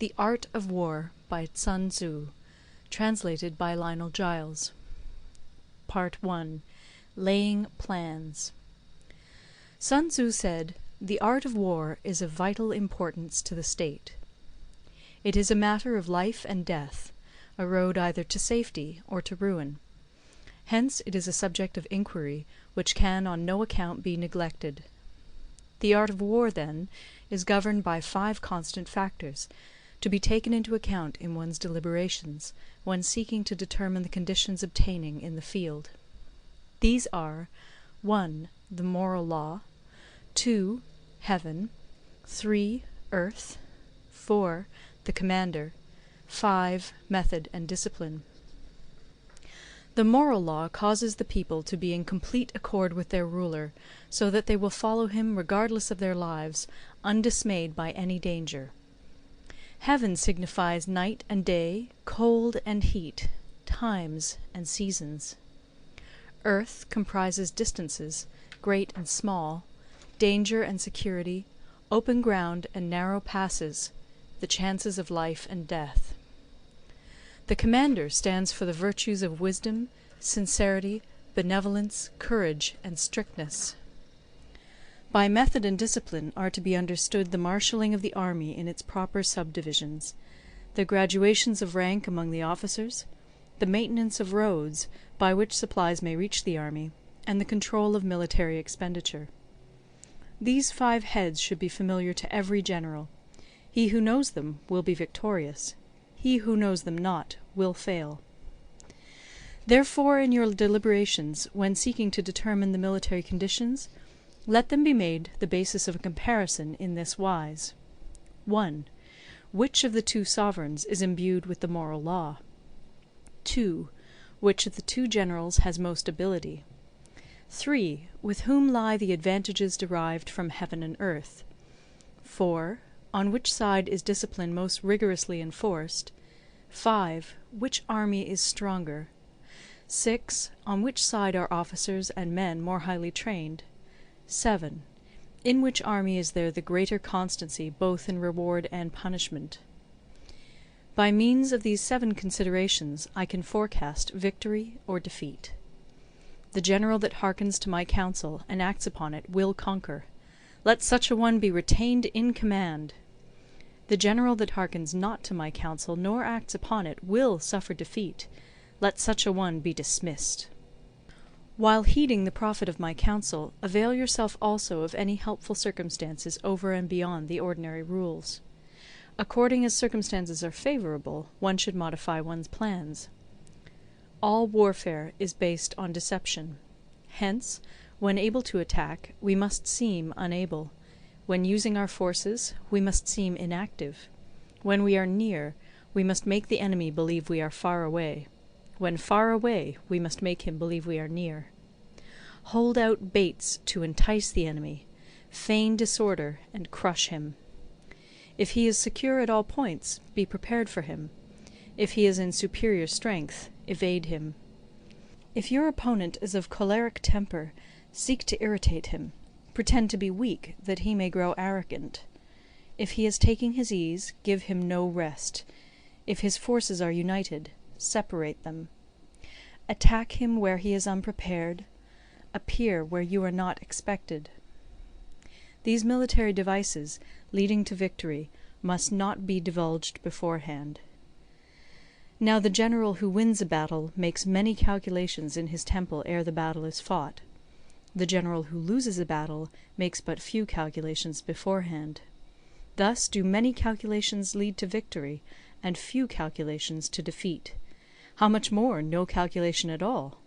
The Art of War by Sun Tzu, translated by Lionel Giles. Part I. Laying Plans. Sun Tzu said, "The art of war is of vital importance to the state. It is a matter of life and death, a road either to safety or to ruin. Hence it is a subject of inquiry which can on no account be neglected. The art of war, then, is governed by 5 constant factors, to be taken into account in one's deliberations, when seeking to determine the conditions obtaining in the field. These are 1. The moral law, 2. Heaven, 3. Earth, 4. The commander, 5. Method and discipline. The moral law causes the people to be in complete accord with their ruler, so that they will follow him regardless of their lives, undismayed by any danger. Heaven signifies night and day, cold and heat, times and seasons. Earth comprises distances, great and small, danger and security, open ground and narrow passes, the chances of life and death. The commander stands for the virtues of wisdom, sincerity, benevolence, courage, and strictness. By method and discipline are to be understood the marshalling of the army in its proper subdivisions, the graduations of rank among the officers, the maintenance of roads by which supplies may reach the army, and the control of military expenditure. These 5 heads should be familiar to every general. He who knows them will be victorious. He who knows them not will fail. Therefore, in your deliberations, when seeking to determine the military conditions, let them be made the basis of a comparison in this wise. 1. Which of the 2 sovereigns is imbued with the moral law? 2. Which of the 2 generals has most ability? 3. With whom lie the advantages derived from heaven and earth? 4. On which side is discipline most rigorously enforced? 5. Which army is stronger? 6. On which side are officers and men more highly trained? 7. In which army is there the greater constancy both in reward and punishment? By means of these 7 considerations I can forecast victory or defeat. The general that hearkens to my counsel and acts upon it will conquer. Let such a one be retained in command. The general that hearkens not to my counsel nor acts upon it will suffer defeat. Let such a one be dismissed. While heeding the profit of my counsel, avail yourself also of any helpful circumstances over and beyond the ordinary rules. According as circumstances are favourable, one should modify one's plans. All warfare is based on deception. Hence, when able to attack, we must seem unable. When using our forces, we must seem inactive. When we are near, we must make the enemy believe we are far away. When far away, we must make him believe we are near. Hold out baits to entice the enemy, feign disorder, and crush him. If he is secure at all points, be prepared for him. If he is in superior strength, evade him. If your opponent is of choleric temper, seek to irritate him. Pretend to be weak, that he may grow arrogant. If he is taking his ease, give him no rest. If his forces are united, separate them. Attack him where he is unprepared. Appear where you are not expected. These military devices, leading to victory, must not be divulged beforehand. Now the general who wins a battle makes many calculations in his temple ere the battle is fought. The general who loses a battle makes but few calculations beforehand. Thus do many calculations lead to victory, and few calculations to defeat. How much more no calculation at all?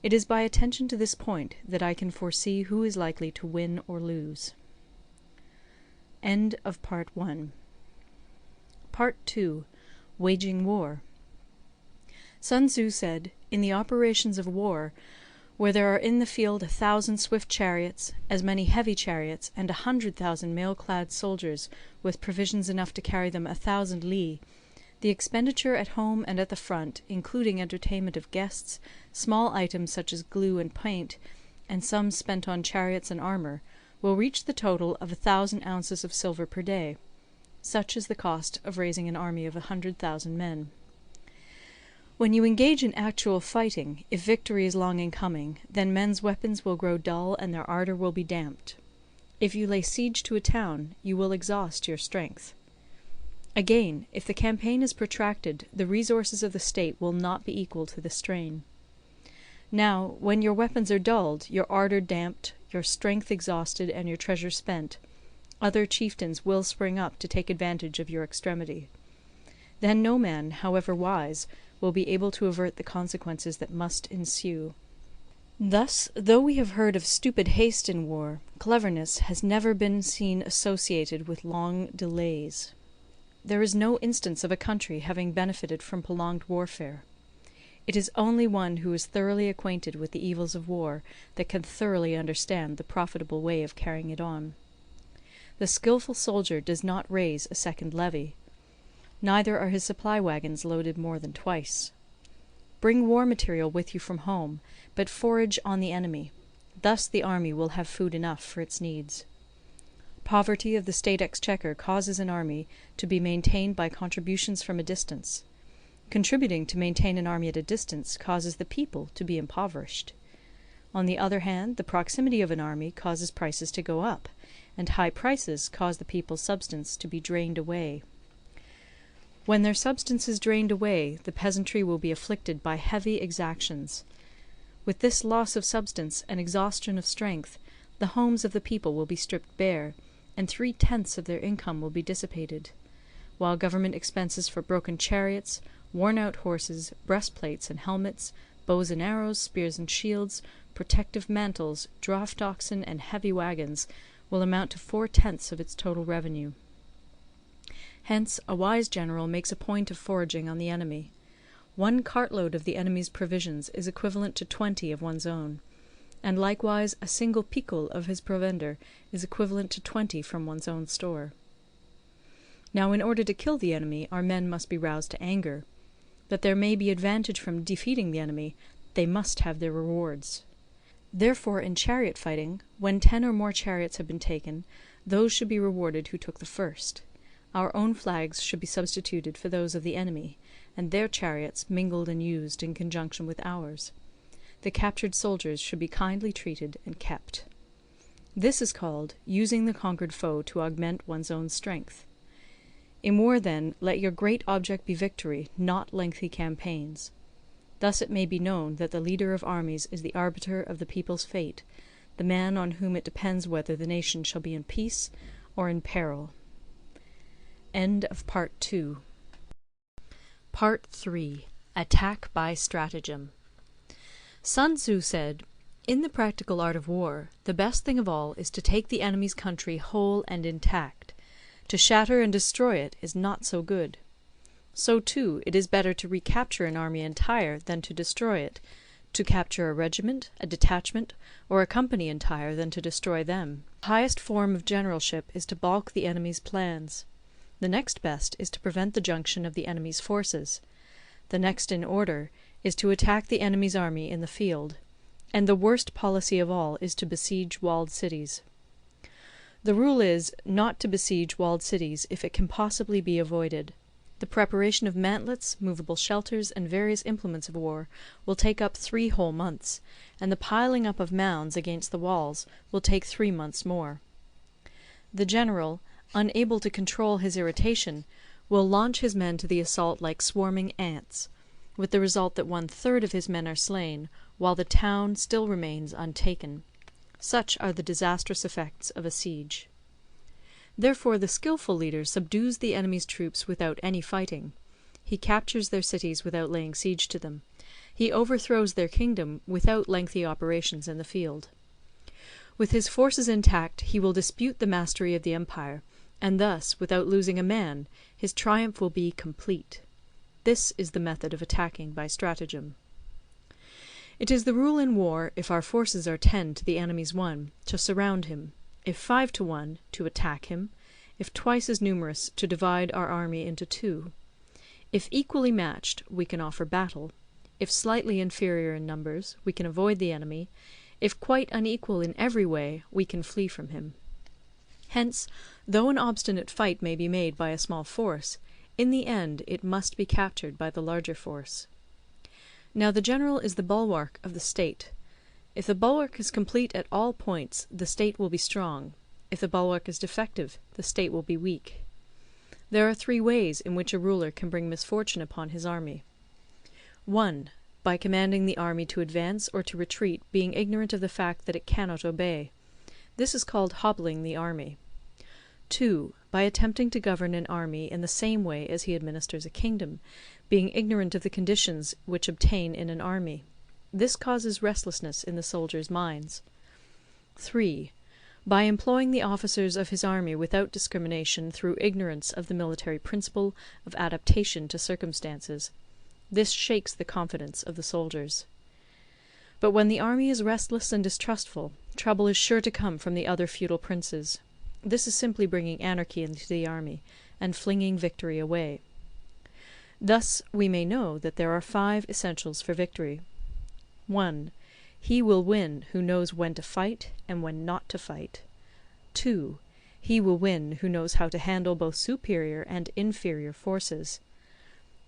It is by attention to this point that I can foresee who is likely to win or lose. End of Part I. Part II. Waging War. Sun Tzu said, "In the operations of war, where there are in the field 1,000 swift chariots, as many heavy chariots, and 100,000 mail-clad soldiers, with provisions enough to carry them 1,000 li, the expenditure at home and at the front, including entertainment of guests, small items such as glue and paint, and sums spent on chariots and armour, will reach the total of 1,000 ounces of silver per day. Such is the cost of raising an army of 100,000 men. When you engage in actual fighting, if victory is long in coming, then men's weapons will grow dull and their ardour will be damped. If you lay siege to a town, you will exhaust your strength. Again, if the campaign is protracted, the resources of the state will not be equal to the strain. Now, when your weapons are dulled, your ardour damped, your strength exhausted, and your treasure spent, other chieftains will spring up to take advantage of your extremity. Then no man, however wise, will be able to avert the consequences that must ensue. Thus, though we have heard of stupid haste in war, cleverness has never been seen associated with long delays. There is no instance of a country having benefited from prolonged warfare. It is only one who is thoroughly acquainted with the evils of war that can thoroughly understand the profitable way of carrying it on. The skilful soldier does not raise a second levy. Neither are his supply wagons loaded more than twice. Bring war material with you from home, but forage on the enemy. Thus the army will have food enough for its needs. Poverty of the state exchequer causes an army to be maintained by contributions from a distance. Contributing to maintain an army at a distance causes the people to be impoverished. On the other hand, the proximity of an army causes prices to go up, and high prices cause the people's substance to be drained away. When their substance is drained away, the peasantry will be afflicted by heavy exactions. With this loss of substance and exhaustion of strength, the homes of the people will be stripped bare, and 3/10 of their income will be dissipated, while government expenses for broken chariots, worn-out horses, breastplates and helmets, bows and arrows, spears and shields, protective mantles, draught oxen, and heavy wagons will amount to 4/10 of its total revenue. Hence a wise general makes a point of foraging on the enemy. 1 cartload of the enemy's provisions is equivalent to 20 of one's own, and likewise a single picul of his provender is equivalent to 20 from one's own store. Now in order to kill the enemy, our men must be roused to anger. That there may be advantage from defeating the enemy, they must have their rewards. Therefore in chariot fighting, when 10 or more chariots have been taken, those should be rewarded who took the first. Our own flags should be substituted for those of the enemy, and their chariots mingled and used in conjunction with ours. The captured soldiers should be kindly treated and kept. This is called using the conquered foe to augment one's own strength. In war, then, let your great object be victory, not lengthy campaigns. Thus it may be known that the leader of armies is the arbiter of the people's fate, the man on whom it depends whether the nation shall be in peace or in peril. End of Part 2. Part 3. Attack by Stratagem. Sun Tzu said, "In the practical art of war, the best thing of all is to take the enemy's country whole and intact. To shatter and destroy it is not so good. So too it is better to recapture an army entire than to destroy it, to capture a regiment, a detachment, or a company entire than to destroy them. The highest form of generalship is to balk the enemy's plans. The next best is to prevent the junction of the enemy's forces. The next in order is to attack the enemy's army in the field. And the worst policy of all is to besiege walled cities. The rule is, not to besiege walled cities if it can possibly be avoided. The preparation of mantlets, movable shelters, and various implements of war will take up 3 whole months, and the piling up of mounds against the walls will take 3 months more. The general, unable to control his irritation, will launch his men to the assault like swarming ants, with the result that 1/3 of his men are slain, while the town still remains untaken. Such are the disastrous effects of a siege. Therefore the skilful leader subdues the enemy's troops without any fighting. He captures their cities without laying siege to them. He overthrows their kingdom without lengthy operations in the field. With his forces intact he will dispute the mastery of the empire, and thus, without losing a man, his triumph will be complete. This is the method of attacking by stratagem. It is the rule in war, if our forces are 10 to the enemy's 1, to surround him; if 5 to 1, to attack him; if twice as numerous, to divide our army into 2. If equally matched, we can offer battle; if slightly inferior in numbers, we can avoid the enemy; if quite unequal in every way, we can flee from him. Hence, though an obstinate fight may be made by a small force, in the end it must be captured by the larger force. Now the general is the bulwark of the state. If the bulwark is complete at all points, the state will be strong. If the bulwark is defective, the state will be weak. There are 3 ways in which a ruler can bring misfortune upon his army. 1. By commanding the army to advance or to retreat, being ignorant of the fact that it cannot obey. This is called hobbling the army. 2. By attempting to govern an army in the same way as he administers a kingdom, being ignorant of the conditions which obtain in an army. This causes restlessness in the soldiers' minds. 3. By employing the officers of his army without discrimination through ignorance of the military principle of adaptation to circumstances. This shakes the confidence of the soldiers. But when the army is restless and distrustful, trouble is sure to come from the other feudal princes. This is simply bringing anarchy into the army, and flinging victory away. Thus we may know that there are 5 essentials for victory. 1. He will win who knows when to fight and when not to fight. 2. He will win who knows how to handle both superior and inferior forces.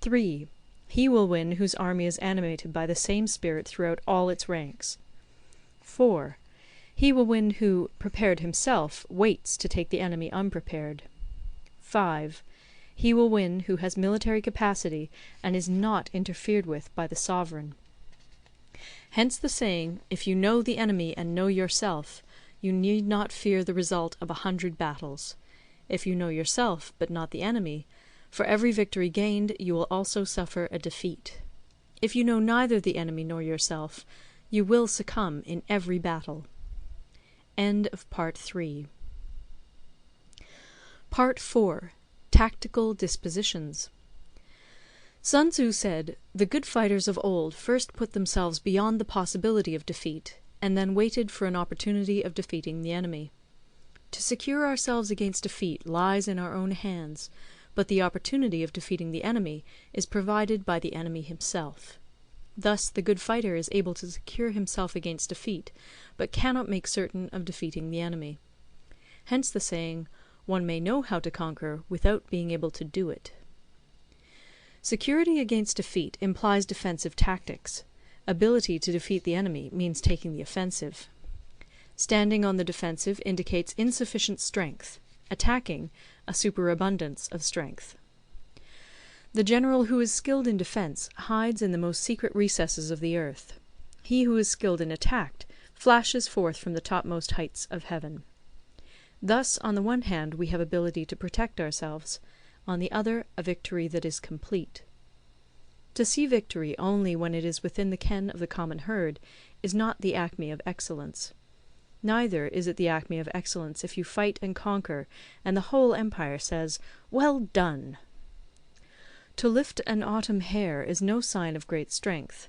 3. He will win whose army is animated by the same spirit throughout all its ranks. 4. He will win who, prepared himself, waits to take the enemy unprepared. 5. He will win who has military capacity and is not interfered with by the sovereign. Hence the saying, if you know the enemy and know yourself, you need not fear the result of 100 battles. If you know yourself, but not the enemy, for every victory gained you will also suffer a defeat. If you know neither the enemy nor yourself, you will succumb in every battle. End of Part 3. Part 4. Tactical Dispositions. Sun Tzu said, "The good fighters of old first put themselves beyond the possibility of defeat, and then waited for an opportunity of defeating the enemy. To secure ourselves against defeat lies in our own hands, but the opportunity of defeating the enemy is provided by the enemy himself. Thus the good fighter is able to secure himself against defeat, but cannot make certain of defeating the enemy. Hence the saying, one may know how to conquer without being able to do it." Security against defeat implies defensive tactics. Ability to defeat the enemy means taking the offensive. Standing on the defensive indicates insufficient strength. Attacking, a superabundance of strength. The general who is skilled in defence hides in the most secret recesses of the earth. He who is skilled in attack flashes forth from the topmost heights of heaven. Thus, on the one hand, we have ability to protect ourselves, on the other, a victory that is complete. To see victory only when it is within the ken of the common herd is not the acme of excellence. Neither is it the acme of excellence if you fight and conquer, and the whole empire says, "Well done!" To lift an autumn hair is no sign of great strength.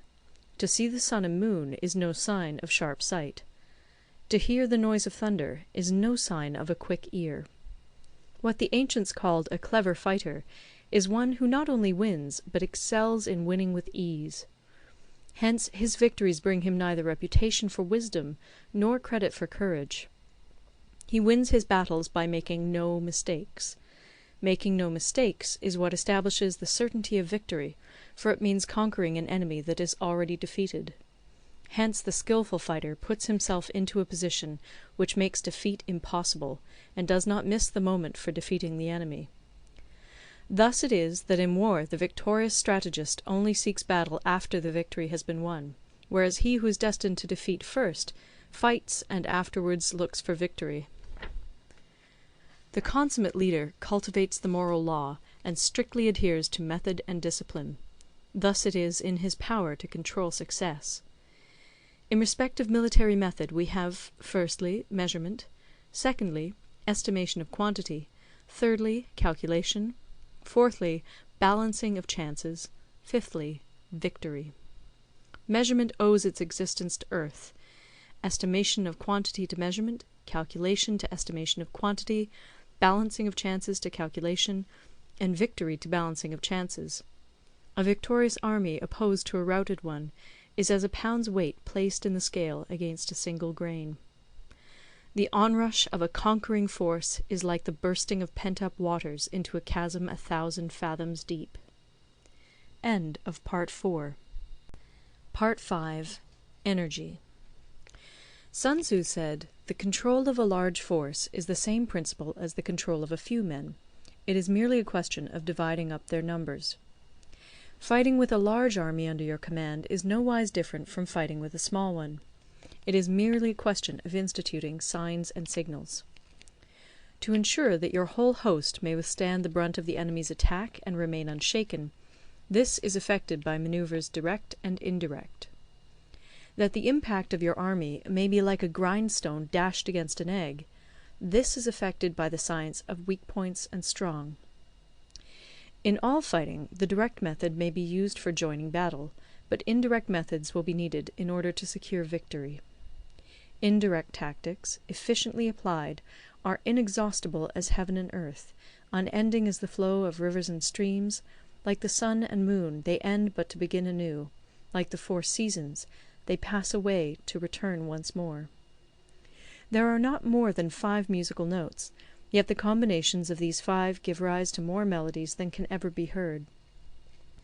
To see the sun and moon is no sign of sharp sight. To hear the noise of thunder is no sign of a quick ear. What the ancients called a clever fighter is one who not only wins, but excels in winning with ease. Hence his victories bring him neither reputation for wisdom nor credit for courage. He wins his battles by making no mistakes. Making no mistakes is what establishes the certainty of victory, for it means conquering an enemy that is already defeated. Hence the skilful fighter puts himself into a position which makes defeat impossible, and does not miss the moment for defeating the enemy. Thus it is that in war the victorious strategist only seeks battle after the victory has been won, whereas he who is destined to defeat first fights and afterwards looks for victory. The consummate leader cultivates the moral law and strictly adheres to method and discipline. Thus it is in his power to control success. In respect of military method we have, firstly, measurement; secondly, estimation of quantity; thirdly, calculation; fourthly, balancing of chances; fifthly, victory. Measurement owes its existence to earth; estimation of quantity to measurement; calculation to estimation of quantity; balancing of chances to calculation; and victory to balancing of chances. A victorious army opposed to a routed one is as a pound's weight placed in the scale against a single grain. The onrush of a conquering force is like the bursting of pent-up waters into a chasm 1,000 fathoms deep. End of Part 4. Part 5. Energy. Sun Tzu said, "The control of a large force is the same principle as the control of a few men. It is merely a question of dividing up their numbers." Fighting with a large army under your command is nowise different from fighting with a small one. It is merely a question of instituting signs and signals. To ensure that your whole host may withstand the brunt of the enemy's attack and remain unshaken, this is effected by manoeuvres direct and indirect. That the impact of your army may be like a grindstone dashed against an egg, this is effected by the science of weak points and strong. In all fighting, the direct method may be used for joining battle, but indirect methods will be needed in order to secure victory. Indirect tactics, efficiently applied, are inexhaustible as heaven and earth, unending as the flow of rivers and streams. Like the sun and moon, they end but to begin anew. Like the 4 seasons, they pass away to return once more. There are not more than 5 musical notes, yet the combinations of these 5 give rise to more melodies than can ever be heard.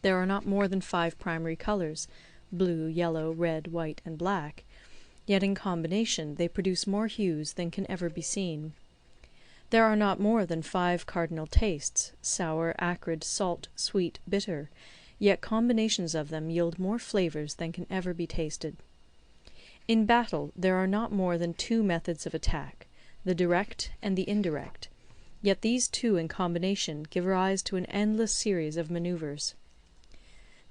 There are not more than 5 primary colours, blue, yellow, red, white, and black, yet in combination they produce more hues than can ever be seen. There are not more than 5 cardinal tastes, sour, acrid, salt, sweet, bitter, yet combinations of them yield more flavours than can ever be tasted. In battle there are not more than 2 methods of attack, the direct and the indirect, yet these 2 in combination give rise to an endless series of manoeuvres.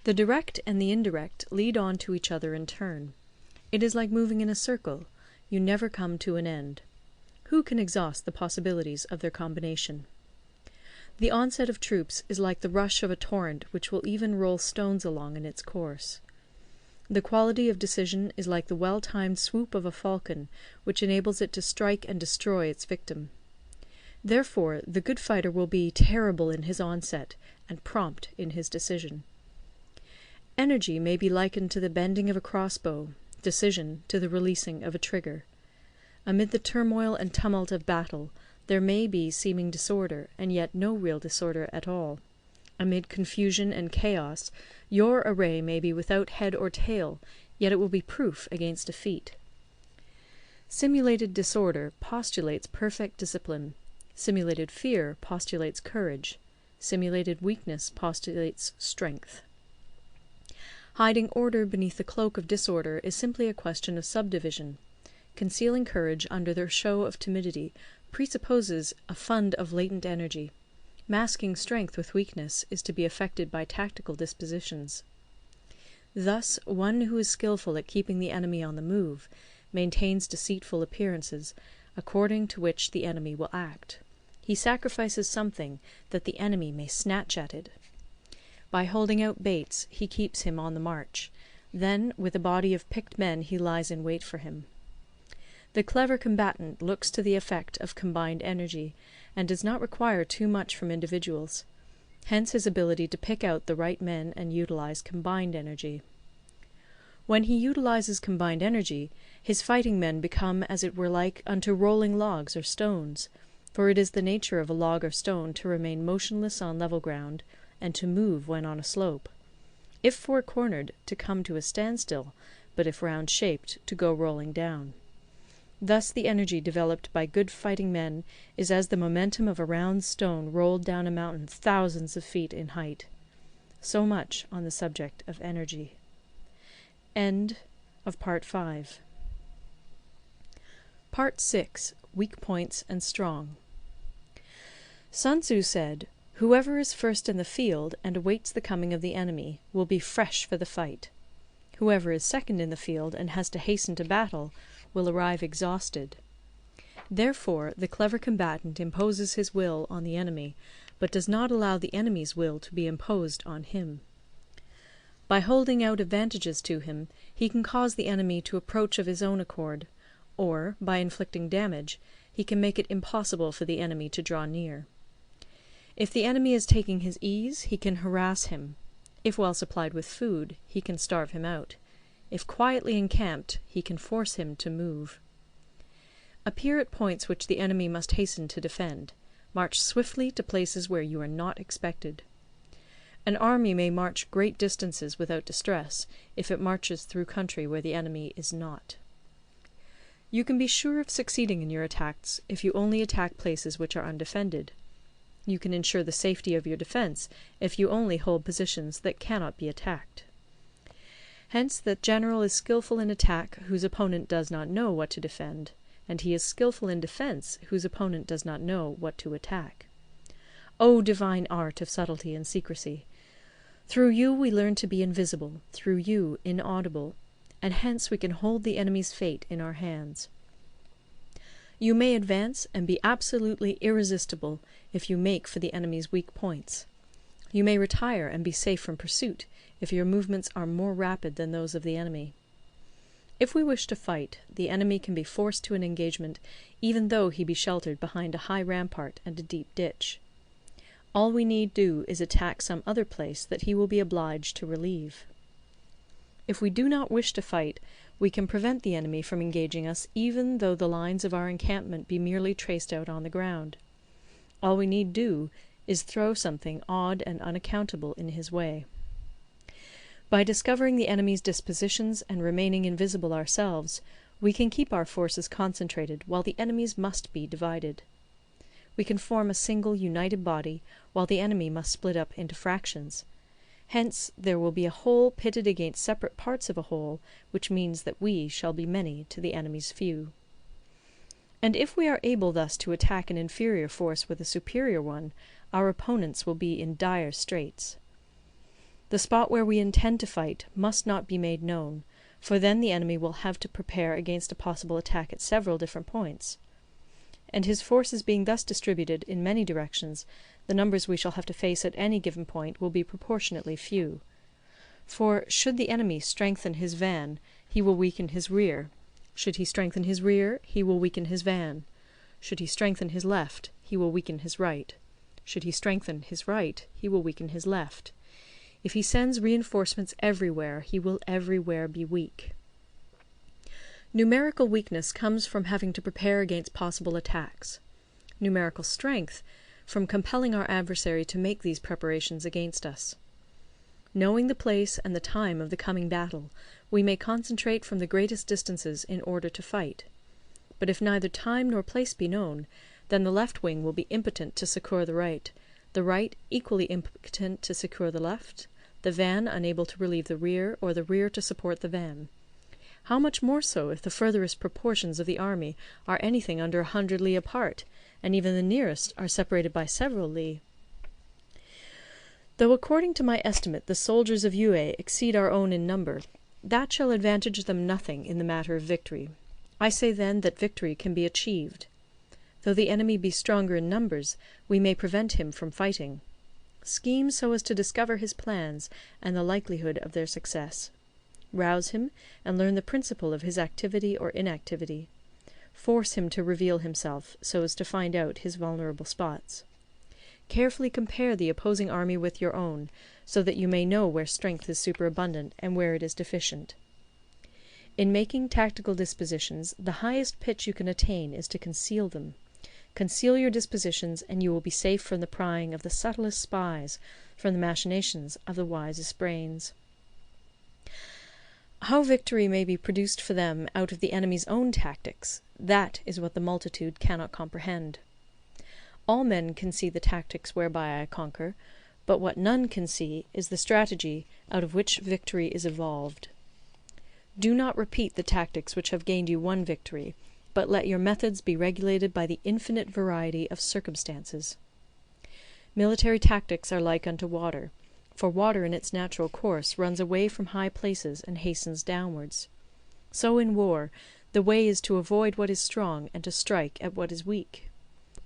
The direct and the indirect lead on to each other in turn. It is like moving in a circle, you never come to an end. Who can exhaust the possibilities of their combination? The onset of troops is like the rush of a torrent which will even roll stones along in its course. The quality of decision is like the well-timed swoop of a falcon, which enables it to strike and destroy its victim. Therefore, the good fighter will be terrible in his onset, and prompt in his decision. Energy may be likened to the bending of a crossbow, decision to the releasing of a trigger. Amid the turmoil and tumult of battle, there may be seeming disorder, and yet no real disorder at all. Amid confusion and chaos, your array may be without head or tail, yet it will be proof against defeat. Simulated disorder postulates perfect discipline. Simulated fear postulates courage. Simulated weakness postulates strength. Hiding order beneath the cloak of disorder is simply a question of subdivision. Concealing courage under the show of timidity presupposes a fund of latent energy. Masking strength with weakness is to be effected by tactical dispositions. Thus, one who is skilful at keeping the enemy on the move maintains deceitful appearances, according to which the enemy will act. He sacrifices something that the enemy may snatch at it. By holding out baits, he keeps him on the march. Then, with a body of picked men, he lies in wait for him. The clever combatant looks to the effect of combined energy, and does not require too much from individuals. Hence his ability to pick out the right men and utilize combined energy. When he utilizes combined energy, his fighting men become as it were like unto rolling logs or stones, for it is the nature of a log or stone to remain motionless on level ground, and to move when on a slope. If four-cornered, to come to a standstill, but if round-shaped, to go rolling down. Thus the energy developed by good fighting men is as the momentum of a round stone rolled down a mountain thousands of feet in height. So much on the subject of energy. End of Part 5. Part 6. Weak Points and Strong. Sun Tzu said, "Whoever is first in the field and awaits the coming of the enemy will be fresh for the fight. Whoever is second in the field and has to hasten to battle will arrive exhausted." Therefore the clever combatant imposes his will on the enemy, but does not allow the enemy's will to be imposed on him. By holding out advantages to him, he can cause the enemy to approach of his own accord, or, by inflicting damage, he can make it impossible for the enemy to draw near. If the enemy is taking his ease, he can harass him. If well supplied with food, he can starve him out. If quietly encamped, he can force him to move. Appear at points which the enemy must hasten to defend. March swiftly to places where you are not expected. An army may march great distances without distress, if it marches through country where the enemy is not. You can be sure of succeeding in your attacks if you only attack places which are undefended. You can ensure the safety of your defence if you only hold positions that cannot be attacked. Hence that general is skilful in attack whose opponent does not know what to defend, and he is skilful in defence whose opponent does not know what to attack. O divine art of subtlety and secrecy! Through you we learn to be invisible, through you inaudible, and hence we can hold the enemy's fate in our hands. You may advance and be absolutely irresistible if you make for the enemy's weak points. You may retire and be safe from pursuit if your movements are more rapid than those of the enemy. If we wish to fight, the enemy can be forced to an engagement even though he be sheltered behind a high rampart and a deep ditch. All we need do is attack some other place that he will be obliged to relieve. If we do not wish to fight, we can prevent the enemy from engaging us even though the lines of our encampment be merely traced out on the ground. All we need do is throw something odd and unaccountable in his way. By discovering the enemy's dispositions and remaining invisible ourselves, we can keep our forces concentrated while the enemy's must be divided. We can form a single united body while the enemy must split up into fractions. Hence there will be a whole pitted against separate parts of a whole, which means that we shall be many to the enemy's few. And if we are able thus to attack an inferior force with a superior one, our opponents will be in dire straits. The spot where we intend to fight must not be made known, for then the enemy will have to prepare against a possible attack at several different points. And his forces being thus distributed in many directions, the numbers we shall have to face at any given point will be proportionately few. For should the enemy strengthen his van, he will weaken his rear. Should he strengthen his rear, he will weaken his van. Should he strengthen his left, he will weaken his right. Should he strengthen his right, he will weaken his left. If he sends reinforcements everywhere, he will everywhere be weak. Numerical weakness comes from having to prepare against possible attacks. Numerical strength from compelling our adversary to make these preparations against us. Knowing the place and the time of the coming battle, we may concentrate from the greatest distances in order to fight. But if neither time nor place be known, then the left wing will be impotent to succour the right equally impotent to succour the left, the van unable to relieve the rear, or the rear to support the van. How much more so if the furthest proportions of the army are anything under 100 li apart, and even the nearest are separated by several li. Though according to my estimate the soldiers of Yue exceed our own in number, that shall advantage them nothing in the matter of victory. I say then that victory can be achieved. Though the enemy be stronger in numbers, we may prevent him from fighting. Scheme so as to discover his plans and the likelihood of their success. Rouse him, and learn the principle of his activity or inactivity. Force him to reveal himself, so as to find out his vulnerable spots. Carefully compare the opposing army with your own, so that you may know where strength is superabundant and where it is deficient. In making tactical dispositions, the highest pitch you can attain is to conceal them. Conceal your dispositions, and you will be safe from the prying of the subtlest spies, from the machinations of the wisest brains. How victory may be produced for them out of the enemy's own tactics, that is what the multitude cannot comprehend. All men can see the tactics whereby I conquer, but what none can see is the strategy out of which victory is evolved. Do not repeat the tactics which have gained you one victory, but let your methods be regulated by the infinite variety of circumstances. Military tactics are like unto water, for water in its natural course runs away from high places and hastens downwards. So in war, the way is to avoid what is strong and to strike at what is weak.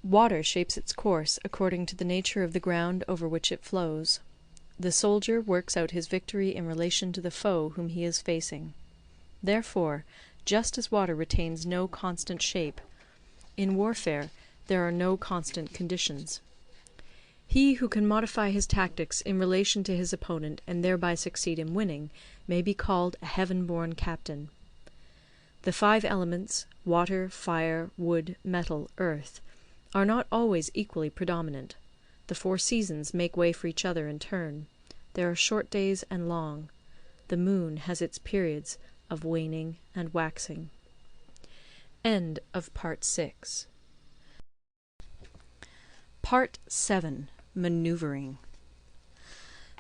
Water shapes its course according to the nature of the ground over which it flows. The soldier works out his victory in relation to the foe whom he is facing. Therefore, just as water retains no constant shape, in warfare there are no constant conditions. He who can modify his tactics in relation to his opponent and thereby succeed in winning may be called a heaven-born captain. The 5 elements, water, fire, wood, metal, earth, are not always equally predominant. The 4 seasons make way for each other in turn. There are short days and long. The moon has its periods of waning and waxing. End of Part 6. Part 7. Maneuvering.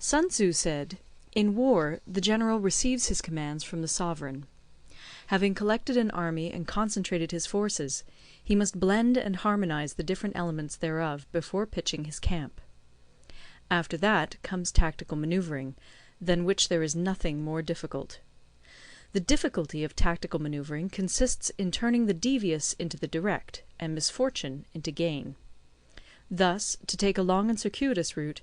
Sun Tzu said, "In war, the general receives his commands from the sovereign. Having collected an army and concentrated his forces, he must blend and harmonize the different elements thereof before pitching his camp. After that comes tactical maneuvering, than which there is nothing more difficult. The difficulty of tactical maneuvering consists in turning the devious into the direct, and misfortune into gain. Thus, to take a long and circuitous route,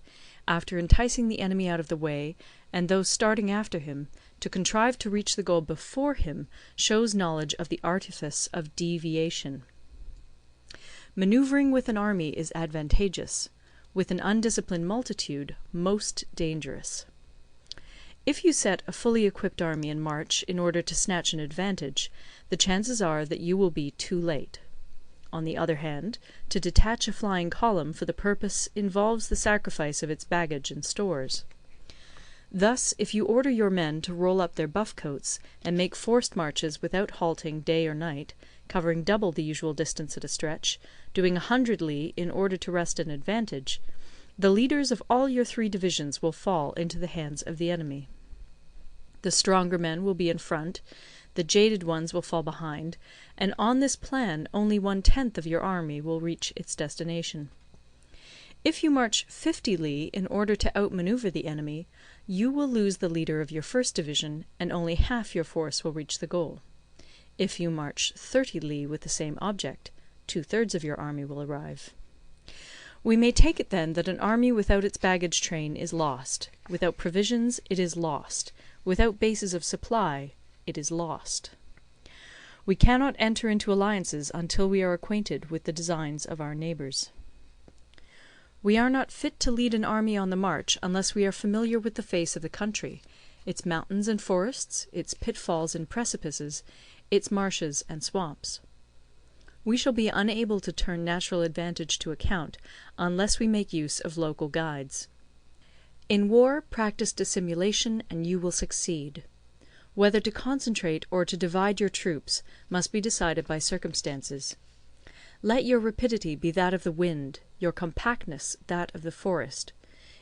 after enticing the enemy out of the way, and those starting after him, to contrive to reach the goal before him, shows knowledge of the artifice of deviation. Maneuvering with an army is advantageous; with an undisciplined multitude, most dangerous. If you set a fully equipped army in march in order to snatch an advantage, the chances are that you will be too late. On the other hand, to detach a flying column for the purpose involves the sacrifice of its baggage and stores. Thus, if you order your men to roll up their buff coats, and make forced marches without halting day or night, covering double the usual distance at a stretch, doing 100 li in order to wrest an advantage, the leaders of all your 3 divisions will fall into the hands of the enemy. The stronger men will be in front, the jaded ones will fall behind, and on this plan only 1/10 of your army will reach its destination. If you march 50 li in order to outmaneuver the enemy, you will lose the leader of your first division, and only half your force will reach the goal. If you march 30 li with the same object, 2/3 of your army will arrive. We may take it then that an army without its baggage train is lost; without provisions, it is lost; without bases of supply, it is lost. We cannot enter into alliances until we are acquainted with the designs of our neighbours. We are not fit to lead an army on the march unless we are familiar with the face of the country, its mountains and forests, its pitfalls and precipices, its marshes and swamps. We shall be unable to turn natural advantage to account unless we make use of local guides. In war, practice dissimulation and you will succeed. Whether to concentrate or to divide your troops must be decided by circumstances. Let your rapidity be that of the wind, your compactness that of the forest.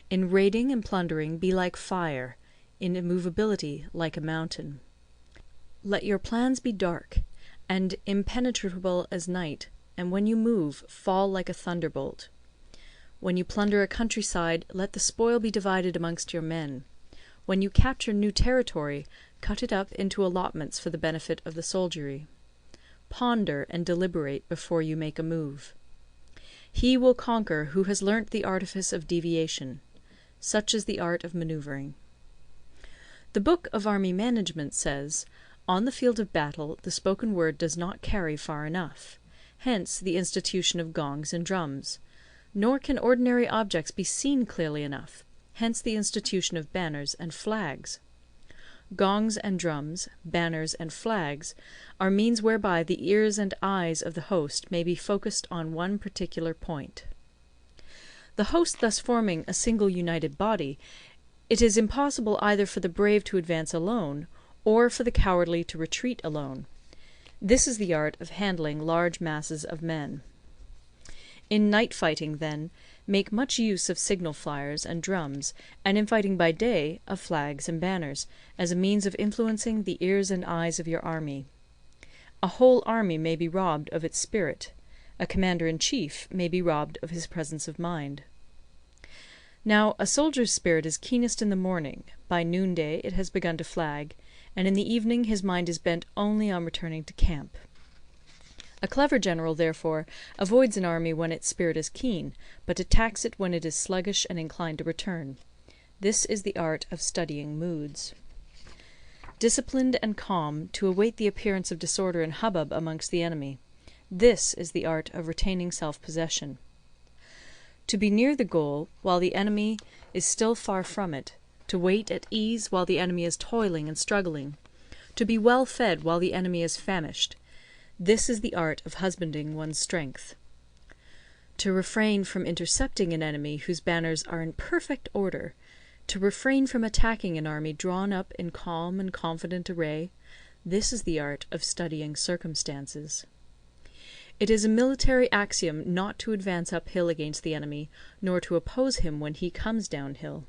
In raiding and plundering be like fire, in immovability like a mountain. Let your plans be dark, and impenetrable as night, and when you move, fall like a thunderbolt. When you plunder a countryside, let the spoil be divided amongst your men. When you capture new territory, cut it up into allotments for the benefit of the soldiery. Ponder and deliberate before you make a move. He will conquer who has learnt the artifice of deviation. Such is the art of manoeuvring. The Book of Army Management says, "On the field of battle the spoken word does not carry far enough. Hence the institution of gongs and drums. Nor can ordinary objects be seen clearly enough. Hence the institution of banners and flags. Gongs and drums, banners and flags, are means whereby the ears and eyes of the host may be focused on one particular point. The host thus forming a single united body, it is impossible either for the brave to advance alone, or for the cowardly to retreat alone. This is the art of handling large masses of men. In night fighting, then, make much use of signal fires and drums, and in fighting by day, of flags and banners, as a means of influencing the ears and eyes of your army. A whole army may be robbed of its spirit. A commander-in-chief may be robbed of his presence of mind. Now, a soldier's spirit is keenest in the morning; by noonday it has begun to flag, and in the evening his mind is bent only on returning to camp. A clever general, therefore, avoids an army when its spirit is keen, but attacks it when it is sluggish and inclined to return. This is the art of studying moods. Disciplined and calm, to await the appearance of disorder and hubbub amongst the enemy. This is the art of retaining self-possession. To be near the goal, while the enemy is still far from it; to wait at ease while the enemy is toiling and struggling; to be well fed while the enemy is famished. This is the art of husbanding one's strength. To refrain from intercepting an enemy whose banners are in perfect order, to refrain from attacking an army drawn up in calm and confident array, this is the art of studying circumstances. It is a military axiom not to advance uphill against the enemy, nor to oppose him when he comes downhill.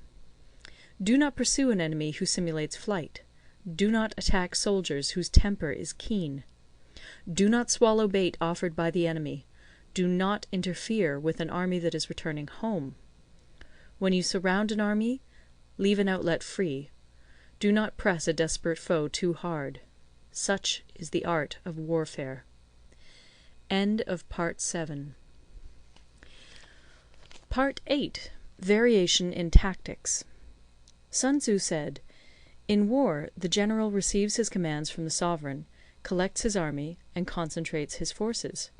Do not pursue an enemy who simulates flight. Do not attack soldiers whose temper is keen. Do not swallow bait offered by the enemy. Do not interfere with an army that is returning home. When you surround an army, leave an outlet free. Do not press a desperate foe too hard. Such is the art of warfare. End of Part 7. Part 8. Variation in Tactics. Sun Tzu said, "In war, the general receives his commands from the sovereign, collects his army, and concentrates his forces.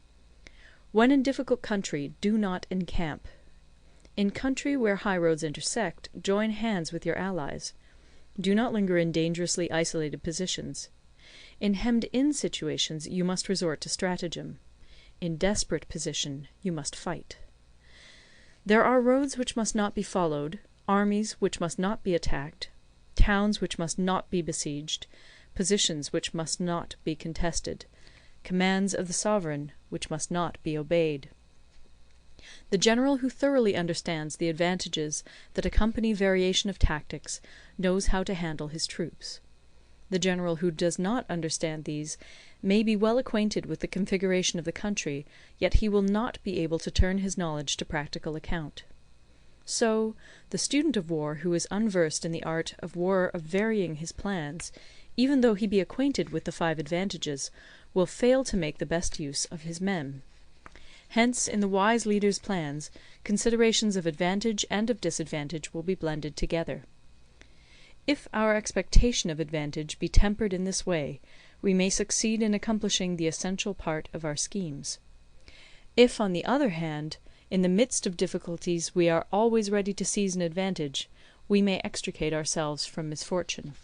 When in difficult country, do not encamp. In country where highroads intersect, join hands with your allies. Do not linger in dangerously isolated positions. In hemmed-in situations, you must resort to stratagem. In desperate position, you must fight. There are roads which must not be followed, armies which must not be attacked, towns which must not be besieged, positions which must not be contested, commands of the sovereign which must not be obeyed." The general who thoroughly understands the advantages that accompany variation of tactics knows how to handle his troops. The general who does not understand these may be well acquainted with the configuration of the country, yet he will not be able to turn his knowledge to practical account. So, the student of war who is unversed in the art of war of varying his plans, even though he be acquainted with the 5 advantages, will fail to make the best use of his men. Hence, in the wise leader's plans, considerations of advantage and of disadvantage will be blended together. If our expectation of advantage be tempered in this way, we may succeed in accomplishing the essential part of our schemes. If, on the other hand, in the midst of difficulties we are always ready to seize an advantage, we may extricate ourselves from misfortune.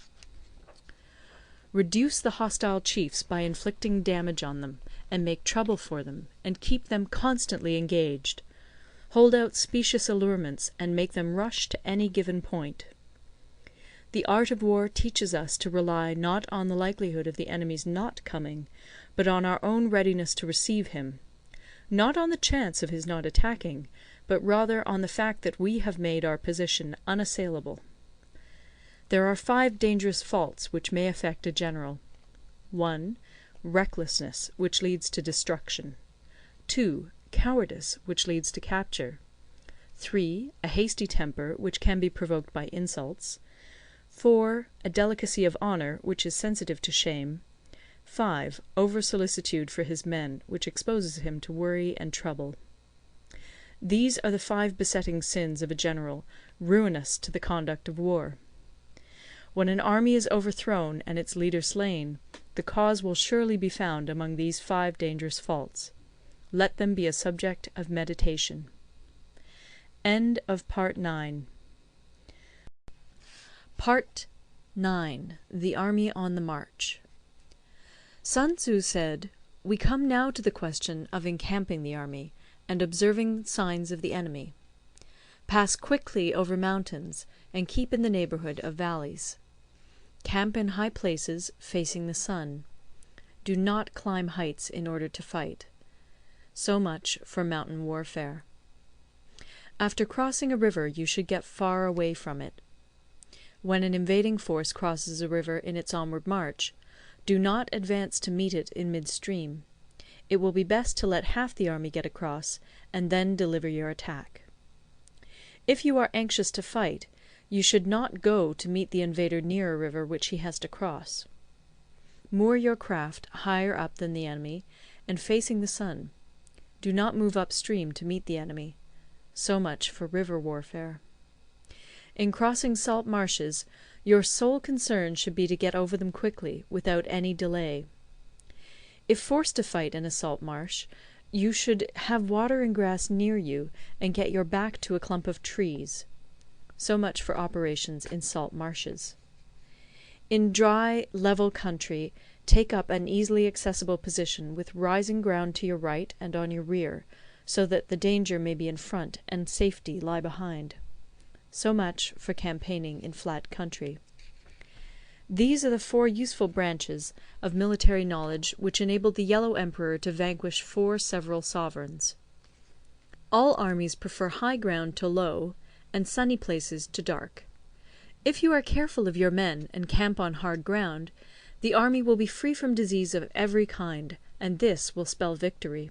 Reduce the hostile chiefs by inflicting damage on them, and make trouble for them, and keep them constantly engaged. Hold out specious allurements, and make them rush to any given point. The art of war teaches us to rely not on the likelihood of the enemy's not coming, but on our own readiness to receive him; not on the chance of his not attacking, but rather on the fact that we have made our position unassailable. There are 5 dangerous faults which may affect a general. 1. Recklessness, which leads to destruction. 2. Cowardice, which leads to capture. 3. A hasty temper, which can be provoked by insults. 4. A delicacy of honour, which is sensitive to shame. 5. Over-solicitude for his men, which exposes him to worry and trouble. These are the 5 besetting sins of a general, ruinous to the conduct of war. When an army is overthrown and its leader slain, the cause will surely be found among these 5 dangerous faults. Let them be a subject of meditation. End of Part 9. Part 9. The Army on the March. Sun Tzu said, "We come now to the question of encamping the army, and observing signs of the enemy. Pass quickly over mountains, and keep in the neighbourhood of valleys. Camp in high places, facing the sun. Do not climb heights in order to fight." So much for mountain warfare. After crossing a river, you should get far away from it. When an invading force crosses a river in its onward march, do not advance to meet it in midstream. It will be best to let half the army get across, and then deliver your attack. If you are anxious to fight, you should not go to meet the invader near a river which he has to cross. Moor your craft higher up than the enemy, and facing the sun. Do not move upstream to meet the enemy. So much for river warfare. In crossing salt marshes, your sole concern should be to get over them quickly, without any delay. If forced to fight in a salt marsh, you should have water and grass near you, and get your back to a clump of trees. So much for operations in salt marshes. In dry, level country, take up an easily accessible position with rising ground to your right and on your rear, so that the danger may be in front and safety lie behind. So much for campaigning in flat country. These are the 4 useful branches of military knowledge which enabled the Yellow Emperor to vanquish 4 several sovereigns. All armies prefer high ground to low, and sunny places to dark. If you are careful of your men and camp on hard ground, the army will be free from disease of every kind, and this will spell victory.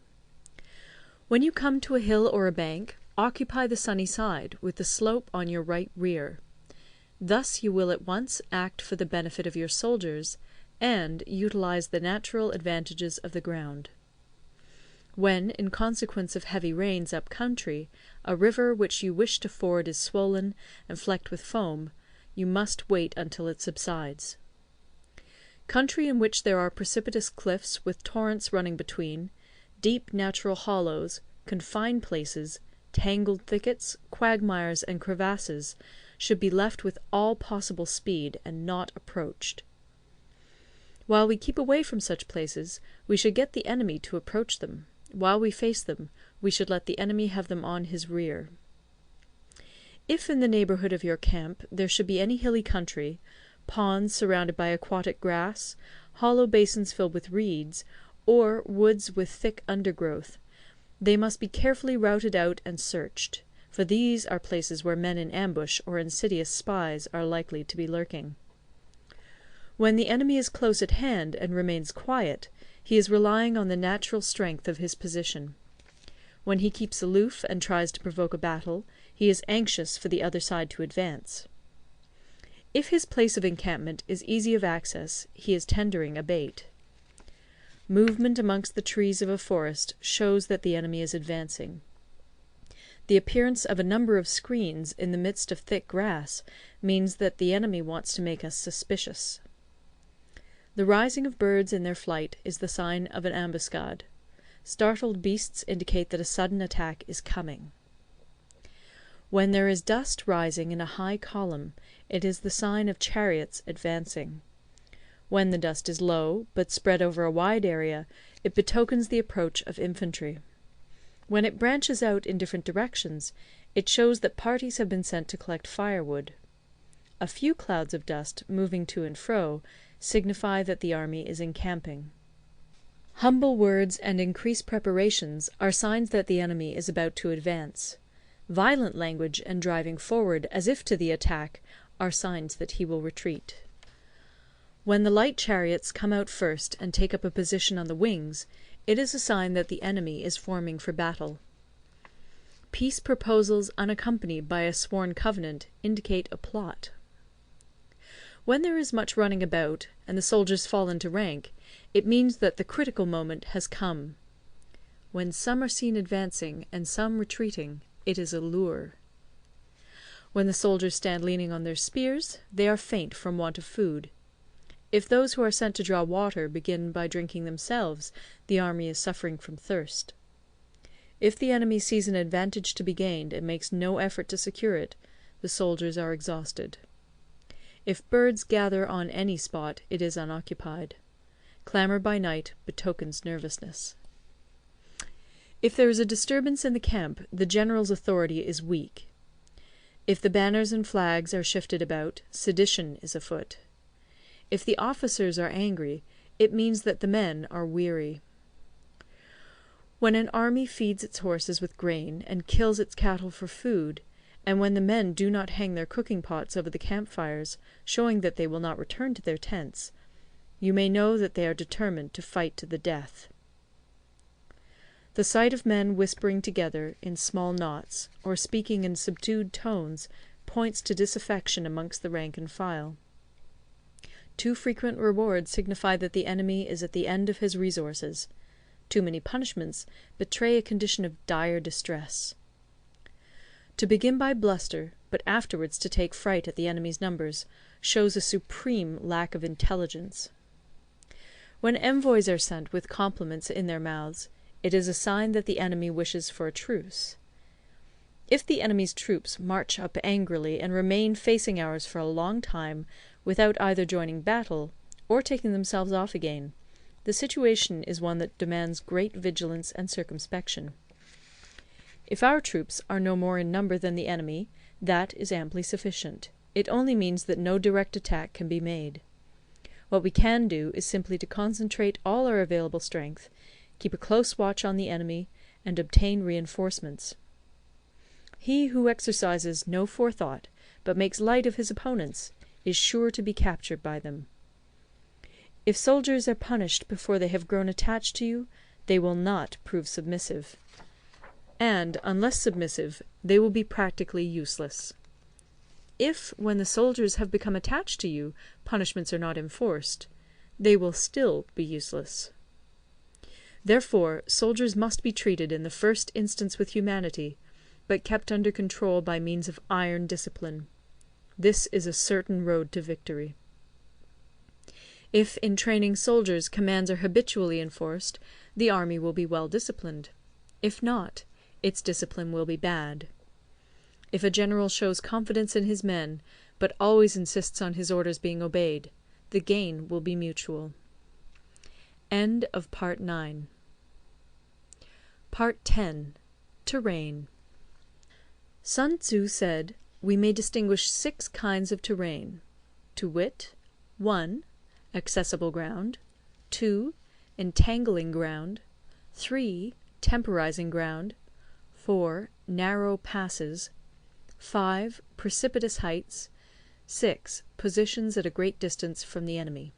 When you come to a hill or a bank, occupy the sunny side, with the slope on your right rear. Thus you will at once act for the benefit of your soldiers, and utilize the natural advantages of the ground. When, in consequence of heavy rains up country, a river which you wish to ford is swollen and flecked with foam, you must wait until it subsides. Country in which there are precipitous cliffs with torrents running between, deep natural hollows, confined places, tangled thickets, quagmires, and crevasses, should be left with all possible speed, and not approached. While we keep away from such places, we should get the enemy to approach them. While we face them, we should let the enemy have them on his rear. If in the neighbourhood of your camp there should be any hilly country, ponds surrounded by aquatic grass, hollow basins filled with reeds, or woods with thick undergrowth, they must be carefully routed out and searched, for these are places where men in ambush or insidious spies are likely to be lurking. When the enemy is close at hand and remains quiet, he is relying on the natural strength of his position. When he keeps aloof and tries to provoke a battle, he is anxious for the other side to advance. If his place of encampment is easy of access, he is tendering a bait. Movement amongst the trees of a forest shows that the enemy is advancing. The appearance of a number of screens in the midst of thick grass means that the enemy wants to make us suspicious. The rising of birds in their flight is the sign of an ambuscade. Startled beasts indicate that a sudden attack is coming. When there is dust rising in a high column, it is the sign of chariots advancing. When the dust is low, but spread over a wide area, it betokens the approach of infantry. When it branches out in different directions, it shows that parties have been sent to collect firewood. A few clouds of dust, moving to and fro, signify that the army is encamping. Humble words and increased preparations are signs that the enemy is about to advance. Violent language and driving forward as if to the attack are signs that he will retreat. When the light chariots come out first and take up a position on the wings, it is a sign that the enemy is forming for battle. Peace proposals unaccompanied by a sworn covenant indicate a plot. When there is much running about, and the soldiers fall into rank, it means that the critical moment has come. When some are seen advancing and some retreating, it is a lure. When the soldiers stand leaning on their spears, they are faint from want of food. If those who are sent to draw water begin by drinking themselves, the army is suffering from thirst. If the enemy sees an advantage to be gained and makes no effort to secure it, the soldiers are exhausted. If birds gather on any spot, it is unoccupied. Clamour by night betokens nervousness. If there is a disturbance in the camp, the general's authority is weak. If the banners and flags are shifted about, sedition is afoot. If the officers are angry, it means that the men are weary. When an army feeds its horses with grain and kills its cattle for food, and when the men do not hang their cooking pots over the campfires, showing that they will not return to their tents, you may know that they are determined to fight to the death. The sight of men whispering together in small knots, or speaking in subdued tones, points to disaffection amongst the rank and file. Too frequent rewards signify that the enemy is at the end of his resources. Too many punishments betray a condition of dire distress. To begin by bluster, but afterwards to take fright at the enemy's numbers, shows a supreme lack of intelligence. When envoys are sent with compliments in their mouths, it is a sign that the enemy wishes for a truce. If the enemy's troops march up angrily and remain facing ours for a long time, without either joining battle or taking themselves off again, the situation is one that demands great vigilance and circumspection. If our troops are no more in number than the enemy, that is amply sufficient. It only means that no direct attack can be made. What we can do is simply to concentrate all our available strength, keep a close watch on the enemy, and obtain reinforcements. He who exercises no forethought, but makes light of his opponents, is sure to be captured by them. If soldiers are punished before they have grown attached to you, they will not prove submissive. And, unless submissive, they will be practically useless. If, when the soldiers have become attached to you, punishments are not enforced, they will still be useless. Therefore, soldiers must be treated in the first instance with humanity, but kept under control by means of iron discipline. This is a certain road to victory. If in training soldiers commands are habitually enforced, the army will be well disciplined. If not, its discipline will be bad. If a general shows confidence in his men, but always insists on his orders being obeyed, the gain will be mutual. End of Part 9. Part 10. Terrain. Sun Tzu said, we may distinguish 6 kinds of terrain, to wit, 1. Accessible ground, 2. Entangling ground, 3. Temporizing ground, 4. Narrow passes, 5. Precipitous heights, 6. Positions at a great distance from the enemy.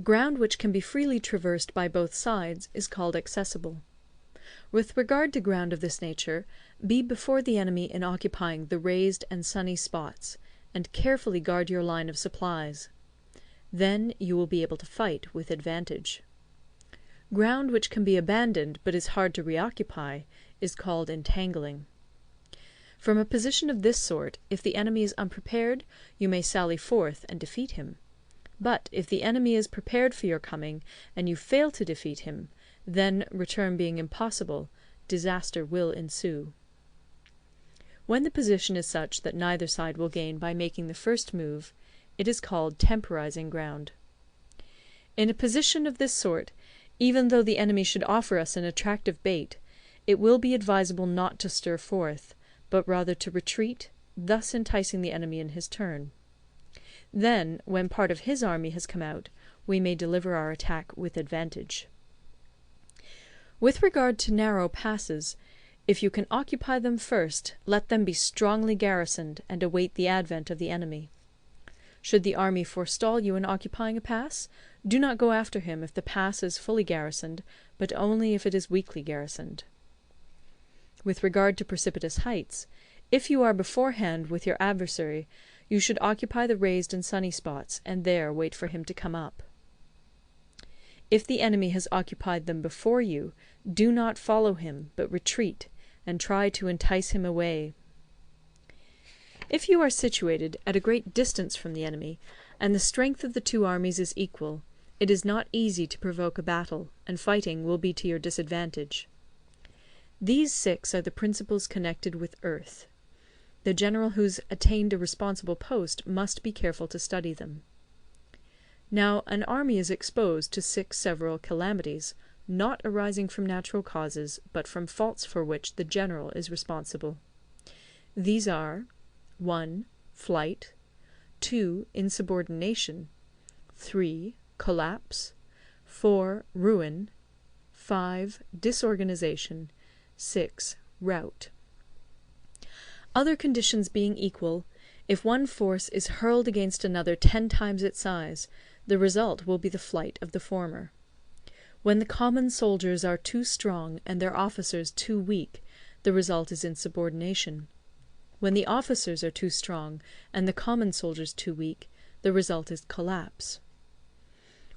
Ground which can be freely traversed by both sides is called accessible. With regard to ground of this nature, be before the enemy in occupying the raised and sunny spots, and carefully guard your line of supplies. Then you will be able to fight with advantage. Ground which can be abandoned but is hard to reoccupy is called entangling. From a position of this sort, if the enemy is unprepared, you may sally forth and defeat him. But if the enemy is prepared for your coming, and you fail to defeat him, then, return being impossible, disaster will ensue. When the position is such that neither side will gain by making the first move, it is called temporizing ground. In a position of this sort, even though the enemy should offer us an attractive bait, it will be advisable not to stir forth, but rather to retreat, thus enticing the enemy in his turn. Then, when part of his army has come out, we may deliver our attack with advantage. With regard to narrow passes, if you can occupy them first, let them be strongly garrisoned, and await the advent of the enemy. Should the army forestall you in occupying a pass, do not go after him if the pass is fully garrisoned, but only if it is weakly garrisoned. With regard to precipitous heights, if you are beforehand with your adversary, you should occupy the raised and sunny spots, and there wait for him to come up. If the enemy has occupied them before you, do not follow him, but retreat, and try to entice him away. If you are situated at a great distance from the enemy, and the strength of the two armies is equal, it is not easy to provoke a battle, and fighting will be to your disadvantage. These 6 are the principles connected with earth. The general who's attained a responsible post must be careful to study them. Now, an army is exposed to 6 several calamities, not arising from natural causes, but from faults for which the general is responsible. These are 1. Flight, 2. Insubordination, 3. Collapse, 4. Ruin, 5. Disorganization, 6. Rout. Other conditions being equal, if one force is hurled against another 10 times its size, the result will be the flight of the former. When the common soldiers are too strong and their officers too weak, the result is insubordination. When the officers are too strong and the common soldiers too weak, the result is collapse.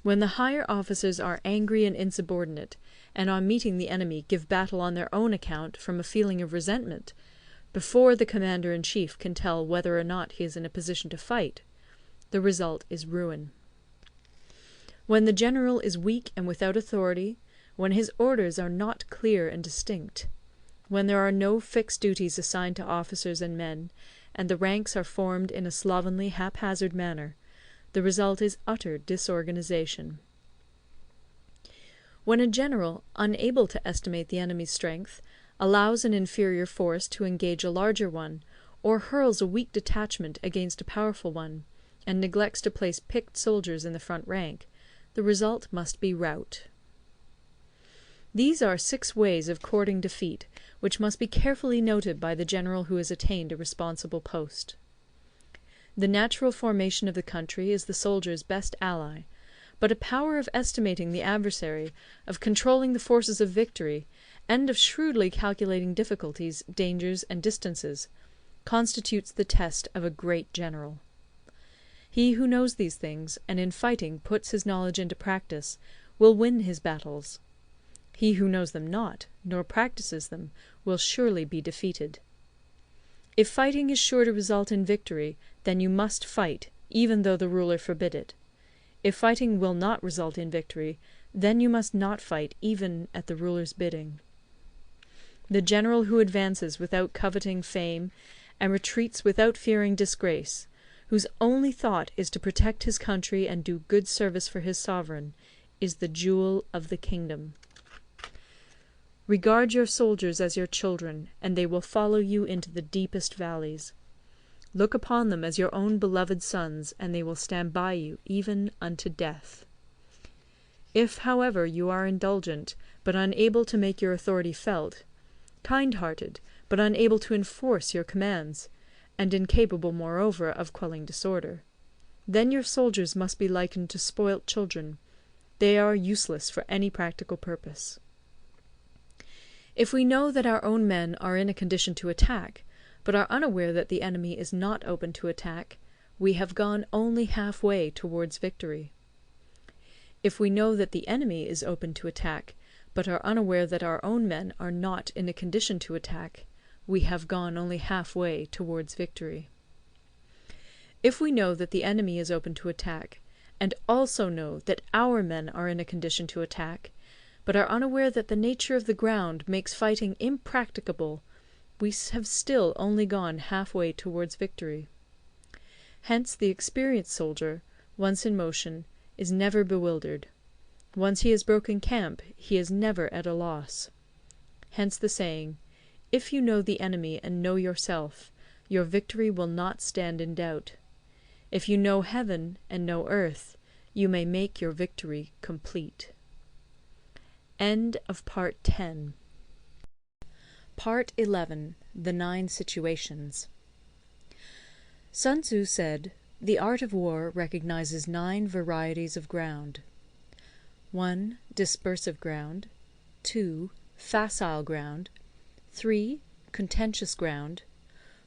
When the higher officers are angry and insubordinate, and on meeting the enemy give battle on their own account from a feeling of resentment, before the commander-in-chief can tell whether or not he is in a position to fight, the result is ruin. When the general is weak and without authority, when his orders are not clear and distinct, when there are no fixed duties assigned to officers and men, and the ranks are formed in a slovenly, haphazard manner, the result is utter disorganization. When a general, unable to estimate the enemy's strength, allows an inferior force to engage a larger one, or hurls a weak detachment against a powerful one, and neglects to place picked soldiers in the front rank, the result must be rout. These are 6 ways of courting defeat, which must be carefully noted by the general who has attained a responsible post. The natural formation of the country is the soldier's best ally, but a power of estimating the adversary, of controlling the forces of victory, and of shrewdly calculating difficulties, dangers, and distances, constitutes the test of a great general. He who knows these things, and in fighting puts his knowledge into practice, will win his battles. He who knows them not, nor practises them, will surely be defeated. If fighting is sure to result in victory, then you must fight, even though the ruler forbid it. If fighting will not result in victory, then you must not fight even at the ruler's bidding. The general who advances without coveting fame, and retreats without fearing disgrace, whose only thought is to protect his country and do good service for his sovereign, is the jewel of the kingdom. Regard your soldiers as your children, and they will follow you into the deepest valleys. Look upon them as your own beloved sons, and they will stand by you even unto death. If, however, you are indulgent, but unable to make your authority felt, kind-hearted, but unable to enforce your commands, and incapable, moreover, of quelling disorder, then your soldiers must be likened to spoilt children. They are useless for any practical purpose. If we know that our own men are in a condition to attack, but are unaware that the enemy is not open to attack, we have gone only half-way towards victory. If we know that the enemy is open to attack, but are unaware that our own men are not in a condition to attack, we have gone only half-way towards victory. If we know that the enemy is open to attack, and also know that our men are in a condition to attack, but are unaware that the nature of the ground makes fighting impracticable, we have still only gone half-way towards victory. Hence the experienced soldier, once in motion, is never bewildered. Once he has broken camp, he is never at a loss. Hence the saying, "If you know the enemy and know yourself, your victory will not stand in doubt. If you know heaven and know earth, you may make your victory complete." End of Part 10. Part 11. The 9 Situations. Sun Tzu said, "The art of war recognizes 9 varieties of ground. 1. Dispersive ground. 2. Facile ground. 3. Contentious ground.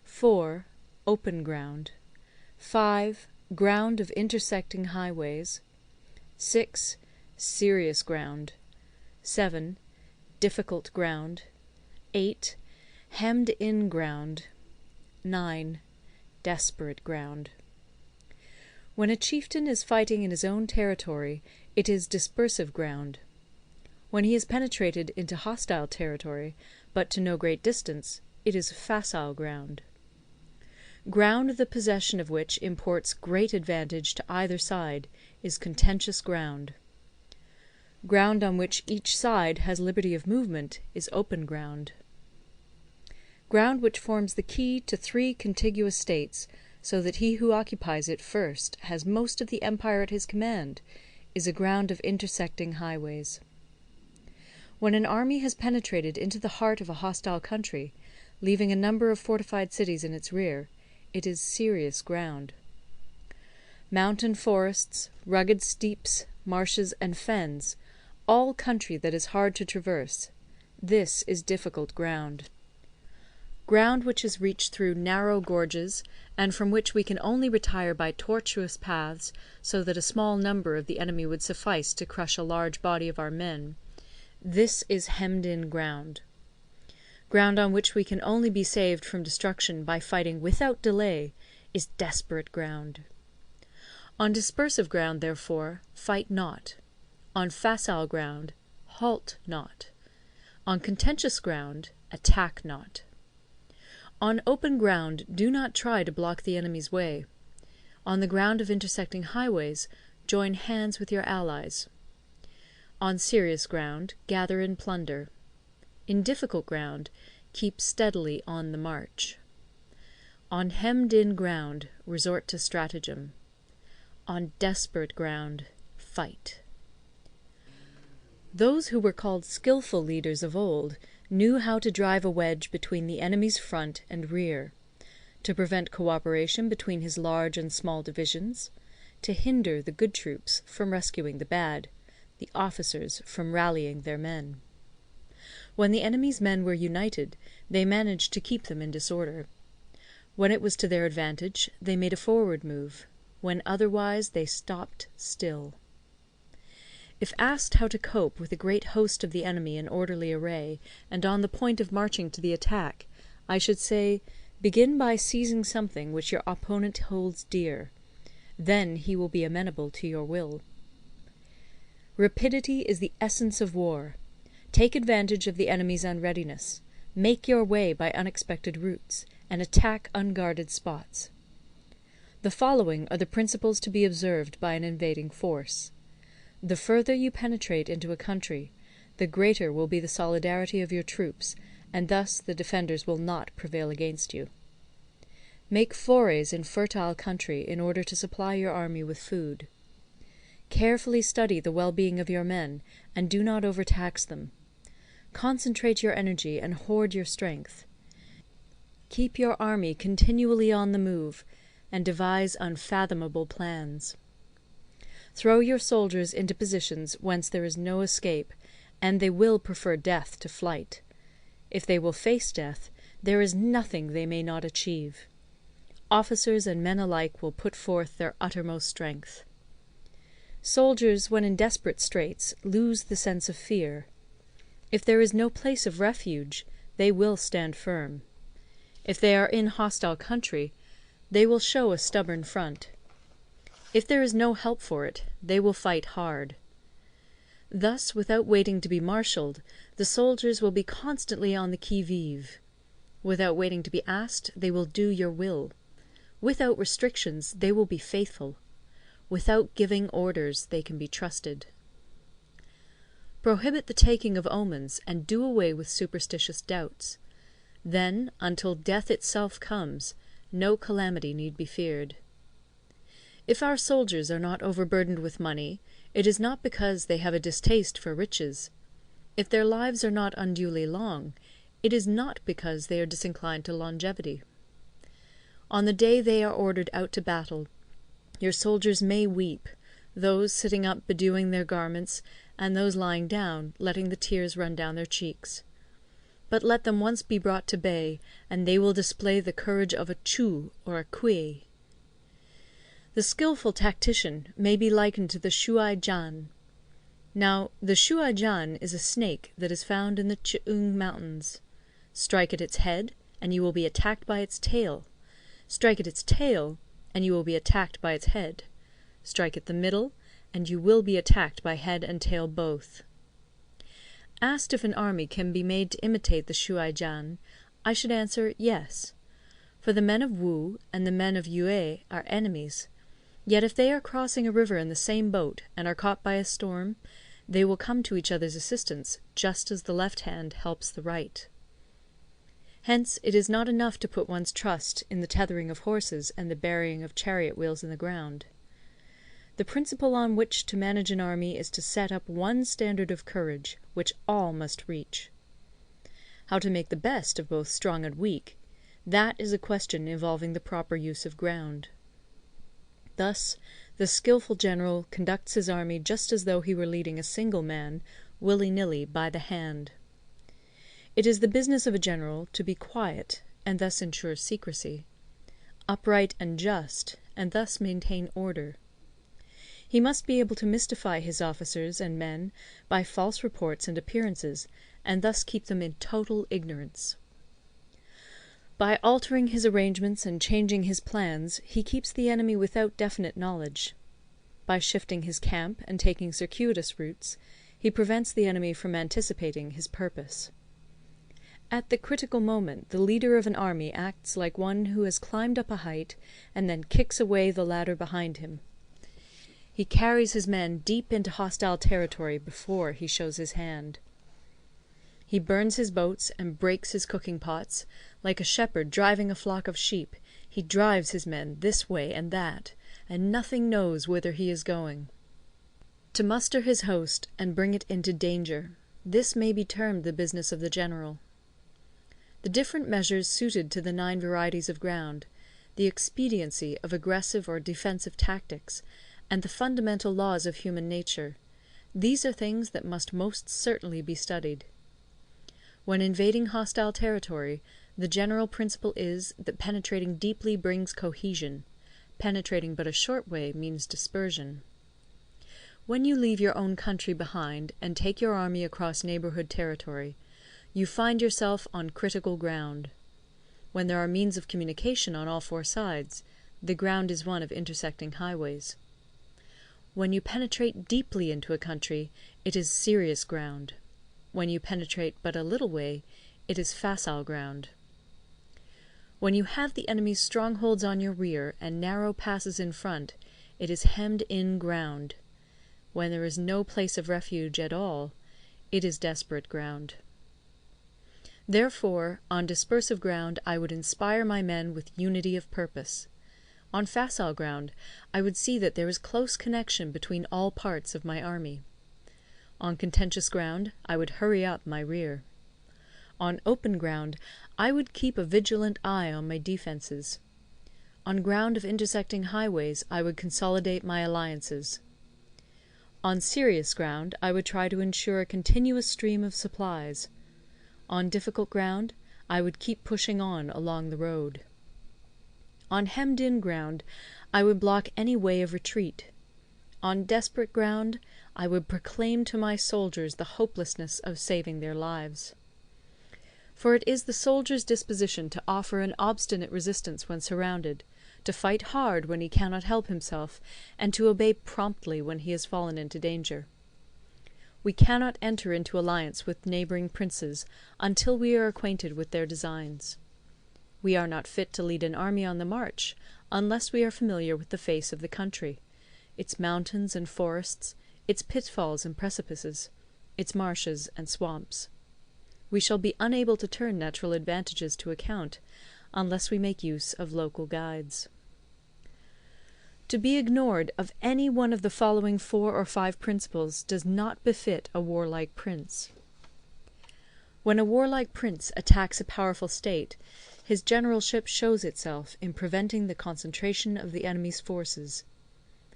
4. Open ground. 5. Ground of intersecting highways. 6. Serious ground. 7. Difficult ground. 8. Hemmed-in ground. 9. Desperate ground. When a chieftain is fighting in his own territory, it is dispersive ground. When he has penetrated into hostile territory, but to no great distance, it is facile ground. Ground the possession of which imports great advantage to either side is contentious ground. Ground on which each side has liberty of movement is open ground. Ground which forms the key to 3 contiguous states, so that he who occupies it first has most of the empire at his command, is a ground of intersecting highways. When an army has penetrated into the heart of a hostile country, leaving a number of fortified cities in its rear, it is serious ground. Mountain forests, rugged steeps, marshes, and fens, all country that is hard to traverse, this is difficult ground. Ground which is reached through narrow gorges, and from which we can only retire by tortuous paths, so that a small number of the enemy would suffice to crush a large body of our men, this is hemmed-in ground. Ground on which we can only be saved from destruction by fighting without delay is desperate ground. On dispersive ground, therefore, fight not. On facile ground, halt not. On contentious ground, attack not. On open ground, do not try to block the enemy's way. On the ground of intersecting highways, join hands with your allies. On serious ground, gather in plunder. In difficult ground, keep steadily on the march. On hemmed-in ground, resort to stratagem. On desperate ground, fight. Those who were called skilful leaders of old knew how to drive a wedge between the enemy's front and rear, to prevent cooperation between his large and small divisions, to hinder the good troops from rescuing the bad, the officers from rallying their men. When the enemy's men were united, they managed to keep them in disorder. When it was to their advantage, they made a forward move; when otherwise, they stopped still. If asked how to cope with a great host of the enemy in orderly array, and on the point of marching to the attack, I should say, begin by seizing something which your opponent holds dear. Then he will be amenable to your will. Rapidity is the essence of war. Take advantage of the enemy's unreadiness. Make your way by unexpected routes, and attack unguarded spots. The following are the principles to be observed by an invading force. The further you penetrate into a country, the greater will be the solidarity of your troops, and thus the defenders will not prevail against you. Make forays in fertile country in order to supply your army with food. Carefully study the well-being of your men, and do not overtax them. Concentrate your energy and hoard your strength. Keep your army continually on the move, and devise unfathomable plans. Throw your soldiers into positions whence there is no escape, and they will prefer death to flight. If they will face death, there is nothing they may not achieve. Officers and men alike will put forth their uttermost strength. Soldiers, when in desperate straits, lose the sense of fear. If there is no place of refuge, they will stand firm. If they are in hostile country, they will show a stubborn front. If there is no help for it, they will fight hard. Thus, without waiting to be marshalled, the soldiers will be constantly on the qui-vive. Without waiting to be asked, they will do your will. Without restrictions, they will be faithful. Without giving orders, they can be trusted. Prohibit the taking of omens, and do away with superstitious doubts. Then, until death itself comes, no calamity need be feared. If our soldiers are not overburdened with money, it is not because they have a distaste for riches. If their lives are not unduly long, it is not because they are disinclined to longevity. On the day they are ordered out to battle, your soldiers may weep, those sitting up bedewing their garments, and those lying down, letting the tears run down their cheeks. But let them once be brought to bay, and they will display the courage of a Chu or a Kui. The skilful tactician may be likened to the Shuai-jan. Now, the Shuai-jan is a snake that is found in the Ch'ung mountains. Strike at its head, and you will be attacked by its tail. Strike at its tail, and you will be attacked by its head. Strike at the middle, and you will be attacked by head and tail both. Asked if an army can be made to imitate the Shuai-jan, I should answer yes. For the men of Wu and the men of Yue are enemies. Yet if they are crossing a river in the same boat, and are caught by a storm, they will come to each other's assistance, just as the left hand helps the right. Hence it is not enough to put one's trust in the tethering of horses and the burying of chariot wheels in the ground. The principle on which to manage an army is to set up one standard of courage, which all must reach. How to make the best of both strong and weak, that is a question involving the proper use of ground. Thus, the skilful general conducts his army just as though he were leading a single man, willy-nilly, by the hand. It is the business of a general to be quiet, and thus ensure secrecy; upright and just, and thus maintain order. He must be able to mystify his officers and men by false reports and appearances, and thus keep them in total ignorance. By altering his arrangements and changing his plans, he keeps the enemy without definite knowledge. By shifting his camp and taking circuitous routes, he prevents the enemy from anticipating his purpose. At the critical moment the leader of an army acts like one who has climbed up a height and then kicks away the ladder behind him. He carries his men deep into hostile territory before he shows his hand. He burns his boats and breaks his cooking pots. Like a shepherd driving a flock of sheep, he drives his men this way and that, and nothing knows whither he is going. To muster his host and bring it into danger, this may be termed the business of the general. The different measures suited to the 9 varieties of ground, the expediency of aggressive or defensive tactics, and the fundamental laws of human nature, these are things that must most certainly be studied. When invading hostile territory, the general principle is that penetrating deeply brings cohesion, penetrating but a short way means dispersion. When you leave your own country behind and take your army across neighbourhood territory, you find yourself on critical ground. When there are means of communication on all 4 sides, the ground is one of intersecting highways. When you penetrate deeply into a country, it is serious ground. When you penetrate but a little way, it is facile ground. When you have the enemy's strongholds on your rear and narrow passes in front, it is hemmed-in ground. When there is no place of refuge at all, it is desperate ground. Therefore, on dispersive ground I would inspire my men with unity of purpose. On facile ground I would see that there is close connection between all parts of my army. On contentious ground I would hurry up my rear. On open ground I would keep a vigilant eye on my defences. On ground of intersecting highways I would consolidate my alliances. On serious ground I would try to ensure a continuous stream of supplies. On difficult ground I would keep pushing on along the road. On hemmed-in ground I would block any way of retreat. On desperate ground I would proclaim to my soldiers the hopelessness of saving their lives. For it is the soldier's disposition to offer an obstinate resistance when surrounded, to fight hard when he cannot help himself, and to obey promptly when he has fallen into danger. We cannot enter into alliance with neighbouring princes until we are acquainted with their designs. We are not fit to lead an army on the march unless we are familiar with the face of the country, its mountains and forests, its pitfalls and precipices, its marshes and swamps. We shall be unable to turn natural advantages to account unless we make use of local guides. To be ignored of any one of the following 4 or 5 principles does not befit a warlike prince. When a warlike prince attacks a powerful state, his generalship shows itself in preventing the concentration of the enemy's forces.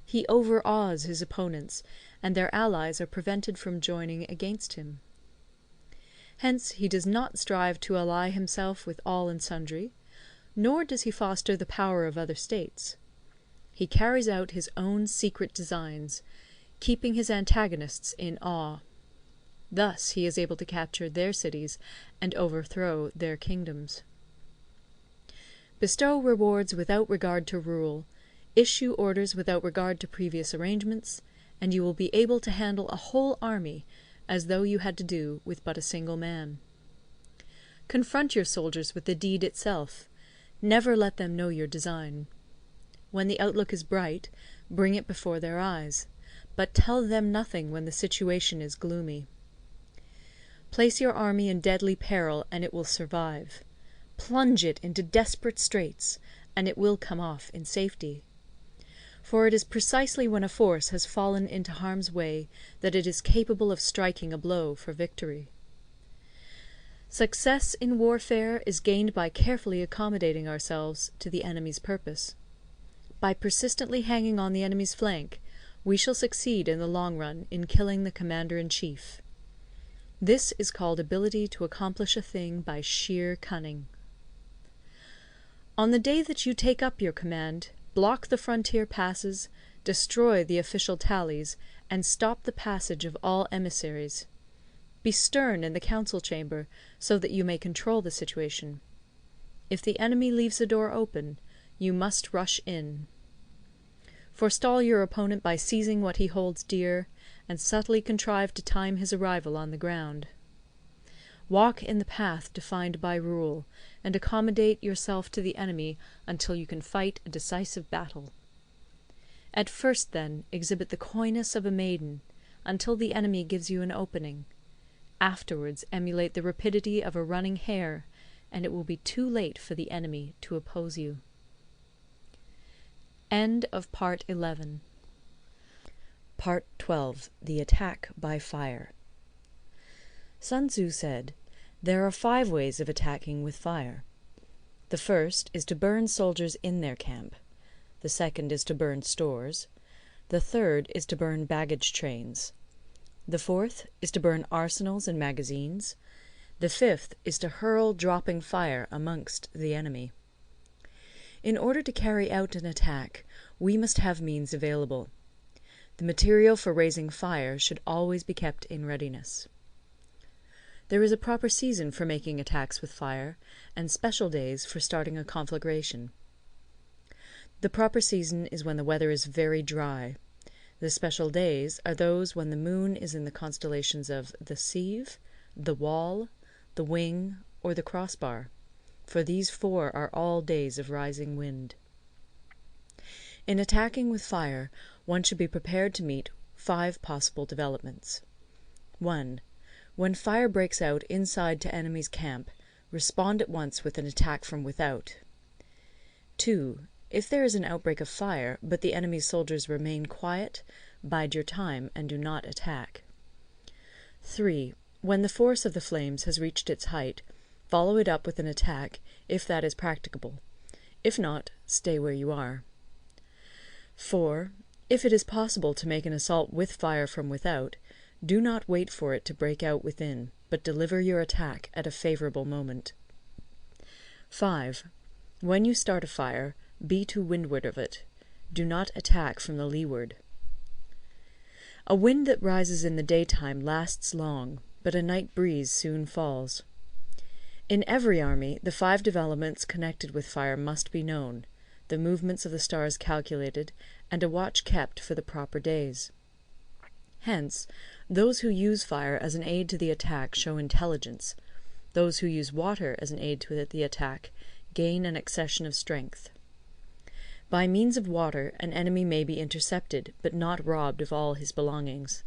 He overawes his opponents, and their allies are prevented from joining against him. Hence he does not strive to ally himself with all and sundry, nor does he foster the power of other states. He carries out his own secret designs, keeping his antagonists in awe. Thus he is able to capture their cities and overthrow their kingdoms. Bestow rewards without regard to rule, issue orders without regard to previous arrangements, and you will be able to handle a whole army as though you had to do with but a single man. Confront your soldiers with the deed itself. Never let them know your design. When the outlook is bright, bring it before their eyes, but tell them nothing when the situation is gloomy. Place your army in deadly peril, and it will survive. Plunge it into desperate straits, and it will come off in safety. For it is precisely when a force has fallen into harm's way that it is capable of striking a blow for victory. Success in warfare is gained by carefully accommodating ourselves to the enemy's purpose. By persistently hanging on the enemy's flank, we shall succeed in the long run in killing the commander-in-chief. This is called ability to accomplish a thing by sheer cunning. On the day that you take up your command, block the frontier passes, destroy the official tallies, and stop the passage of all emissaries. Be stern in the council chamber, so that you may control the situation. If the enemy leaves the door open, you must rush in. Forestall your opponent by seizing what he holds dear, and subtly contrive to time his arrival on the ground. Walk in the path defined by rule, and accommodate yourself to the enemy until you can fight a decisive battle. At first, then, exhibit the coyness of a maiden, until the enemy gives you an opening. Afterwards emulate the rapidity of a running hare, and it will be too late for the enemy to oppose you. End of Part 11. Part 12. The Attack by Fire. Sun Tzu said, "There are 5 ways of attacking with fire. The first is to burn soldiers in their camp. The second is to burn stores. The third is to burn baggage trains. The fourth is to burn arsenals and magazines. The fifth is to hurl dropping fire amongst the enemy." In order to carry out an attack, we must have means available. The material for raising fire should always be kept in readiness. There is a proper season for making attacks with fire, and special days for starting a conflagration. The proper season is when the weather is very dry. The special days are those when the moon is in the constellations of the Sieve, the Wall, the Wing, or the Crossbar, for these 4 are all days of rising wind. In attacking with fire, one should be prepared to meet 5 possible developments. 1. When fire breaks out inside to enemy's camp, respond at once with an attack from without. 2. If there is an outbreak of fire, but the enemy's soldiers remain quiet, bide your time and do not attack. 3. When the force of the flames has reached its height, follow it up with an attack, if that is practicable. If not, stay where you are. 4. If it is possible to make an assault with fire from without, do not wait for it to break out within, but deliver your attack at a favourable moment. 5. When you start a fire, be to windward of it. Do not attack from the leeward. A wind that rises in the daytime lasts long, but a night breeze soon falls. In every army, the 5 developments connected with fire must be known, the movements of the stars calculated, and a watch kept for the proper days. Hence, those who use fire as an aid to the attack show intelligence. Those who use water as an aid to the attack gain an accession of strength. By means of water, an enemy may be intercepted, but not robbed of all his belongings.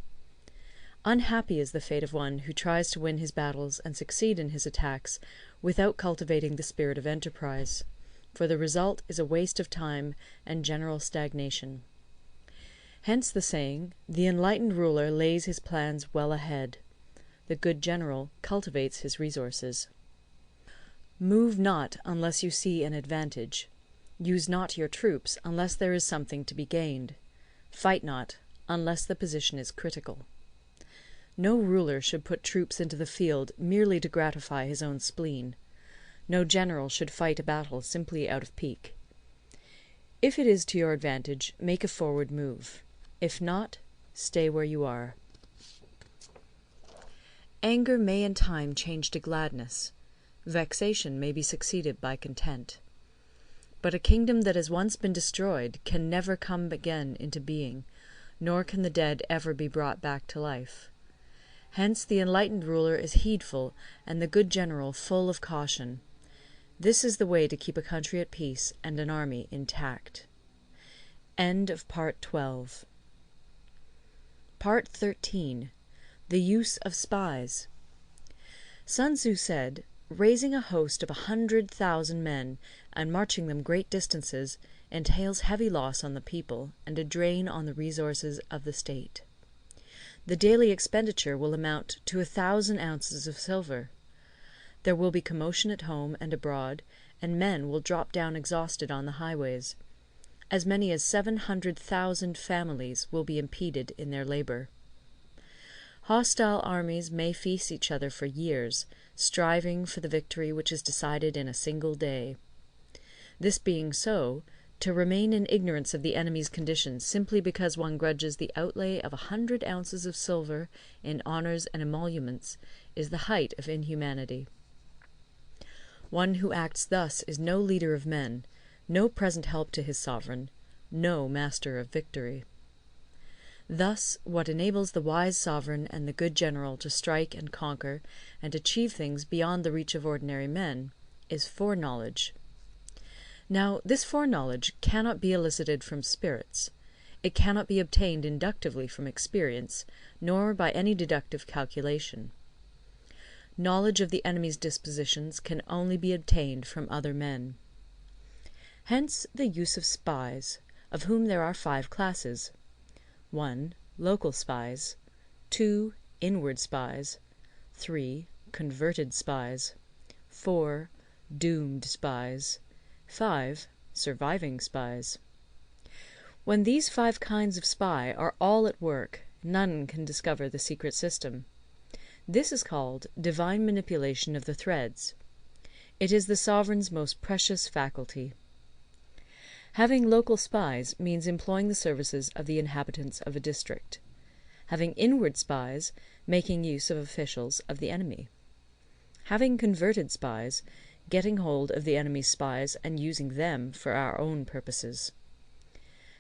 Unhappy is the fate of one who tries to win his battles and succeed in his attacks without cultivating the spirit of enterprise, for the result is a waste of time and general stagnation. Hence the saying, "The enlightened ruler lays his plans well ahead. The good general cultivates his resources." Move not unless you see an advantage. Use not your troops unless there is something to be gained. Fight not unless the position is critical. No ruler should put troops into the field merely to gratify his own spleen. No general should fight a battle simply out of pique. If it is to your advantage, make a forward move. If not, stay where you are. Anger may in time change to gladness. Vexation may be succeeded by content. But a kingdom that has once been destroyed can never come again into being, nor can the dead ever be brought back to life. Hence the enlightened ruler is heedful, and the good general full of caution. This is the way to keep a country at peace and an army intact. End of Part 12. Part 13. The Use of Spies. Sun Tzu said, "Raising a host of 100,000 men, and marching them great distances, entails heavy loss on the people, and a drain on the resources of the state. The daily expenditure will amount to 1,000 ounces of silver. There will be commotion at home and abroad, and men will drop down exhausted on the highways. As many as 700,000 families will be impeded in their labour. Hostile armies may feast each other for years, striving for the victory which is decided in a single day. This being so, to remain in ignorance of the enemy's condition simply because one grudges the outlay of 100 ounces of silver in honours and emoluments is the height of inhumanity. One who acts thus is no leader of men, no present help to his sovereign, no master of victory. Thus, what enables the wise sovereign and the good general to strike and conquer and achieve things beyond the reach of ordinary men, is foreknowledge. Now, this foreknowledge cannot be elicited from spirits. It cannot be obtained inductively from experience, nor by any deductive calculation. Knowledge of the enemy's dispositions can only be obtained from other men. Hence the use of spies, of whom there are 5 classes: 1. Local spies. 2. Inward spies. 3. Converted spies. 4. Doomed spies. 5. Surviving spies. When these 5 kinds of spy are all at work, none can discover the secret system. This is called divine manipulation of the threads. It is the sovereign's most precious faculty. Having local spies means employing the services of the inhabitants of a district. Having inward spies, making use of officials of the enemy. Having converted spies, getting hold of the enemy's spies and using them for our own purposes.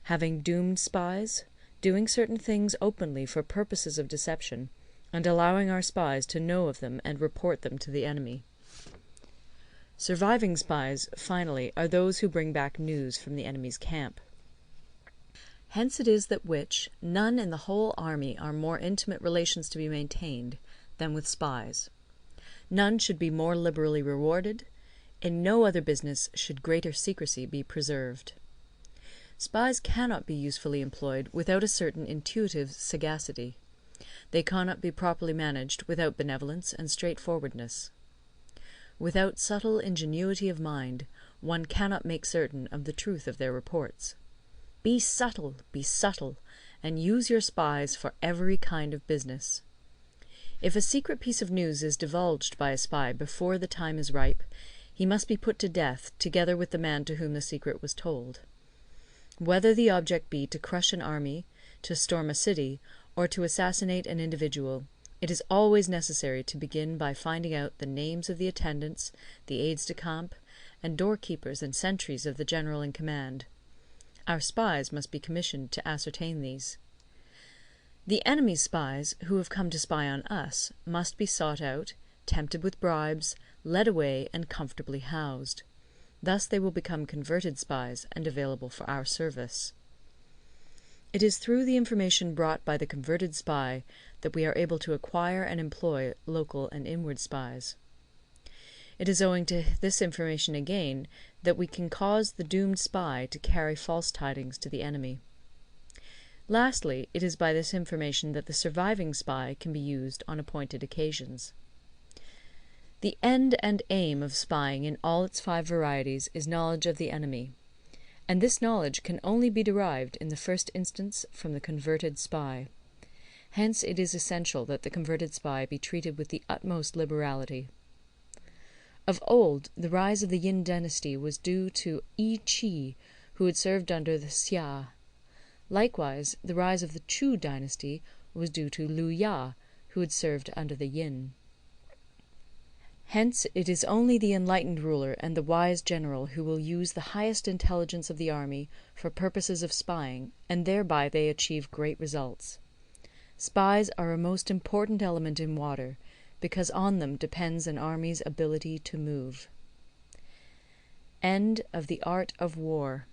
Having doomed spies, doing certain things openly for purposes of deception, and allowing our spies to know of them and report them to the enemy. Surviving spies, finally, are those who bring back news from the enemy's camp. Hence it is that none in the whole army are more intimate relations to be maintained than with spies. None should be more liberally rewarded. In no other business should greater secrecy be preserved. Spies cannot be usefully employed without a certain intuitive sagacity. They cannot be properly managed without benevolence and straightforwardness. Without subtle ingenuity of mind, one cannot make certain of the truth of their reports. Be subtle, and use your spies for every kind of business. If a secret piece of news is divulged by a spy before the time is ripe, he must be put to death together with the man to whom the secret was told. Whether the object be to crush an army, to storm a city, or to assassinate an individual, it is always necessary to begin by finding out the names of the attendants, the aides de camp, and doorkeepers and sentries of the general in command. Our spies must be commissioned to ascertain these. The enemy's spies, who have come to spy on us, must be sought out, tempted with bribes, led away, and comfortably housed. Thus they will become converted spies and available for our service. It is through the information brought by the converted spy that we are able to acquire and employ local and inward spies. It is owing to this information again that we can cause the doomed spy to carry false tidings to the enemy. Lastly, it is by this information that the surviving spy can be used on appointed occasions. The end and aim of spying in all its 5 varieties is knowledge of the enemy, and this knowledge can only be derived in the first instance from the converted spy. Hence it is essential that the converted spy be treated with the utmost liberality. Of old, the rise of the Yin dynasty was due to Yi Qi, who had served under the Xia. Likewise, the rise of the Chu dynasty was due to Liu Ya, who had served under the Yin. Hence it is only the enlightened ruler and the wise general who will use the highest intelligence of the army for purposes of spying, and thereby they achieve great results. Spies are a most important element in water, because on them depends an army's ability to move. End of the Art of War.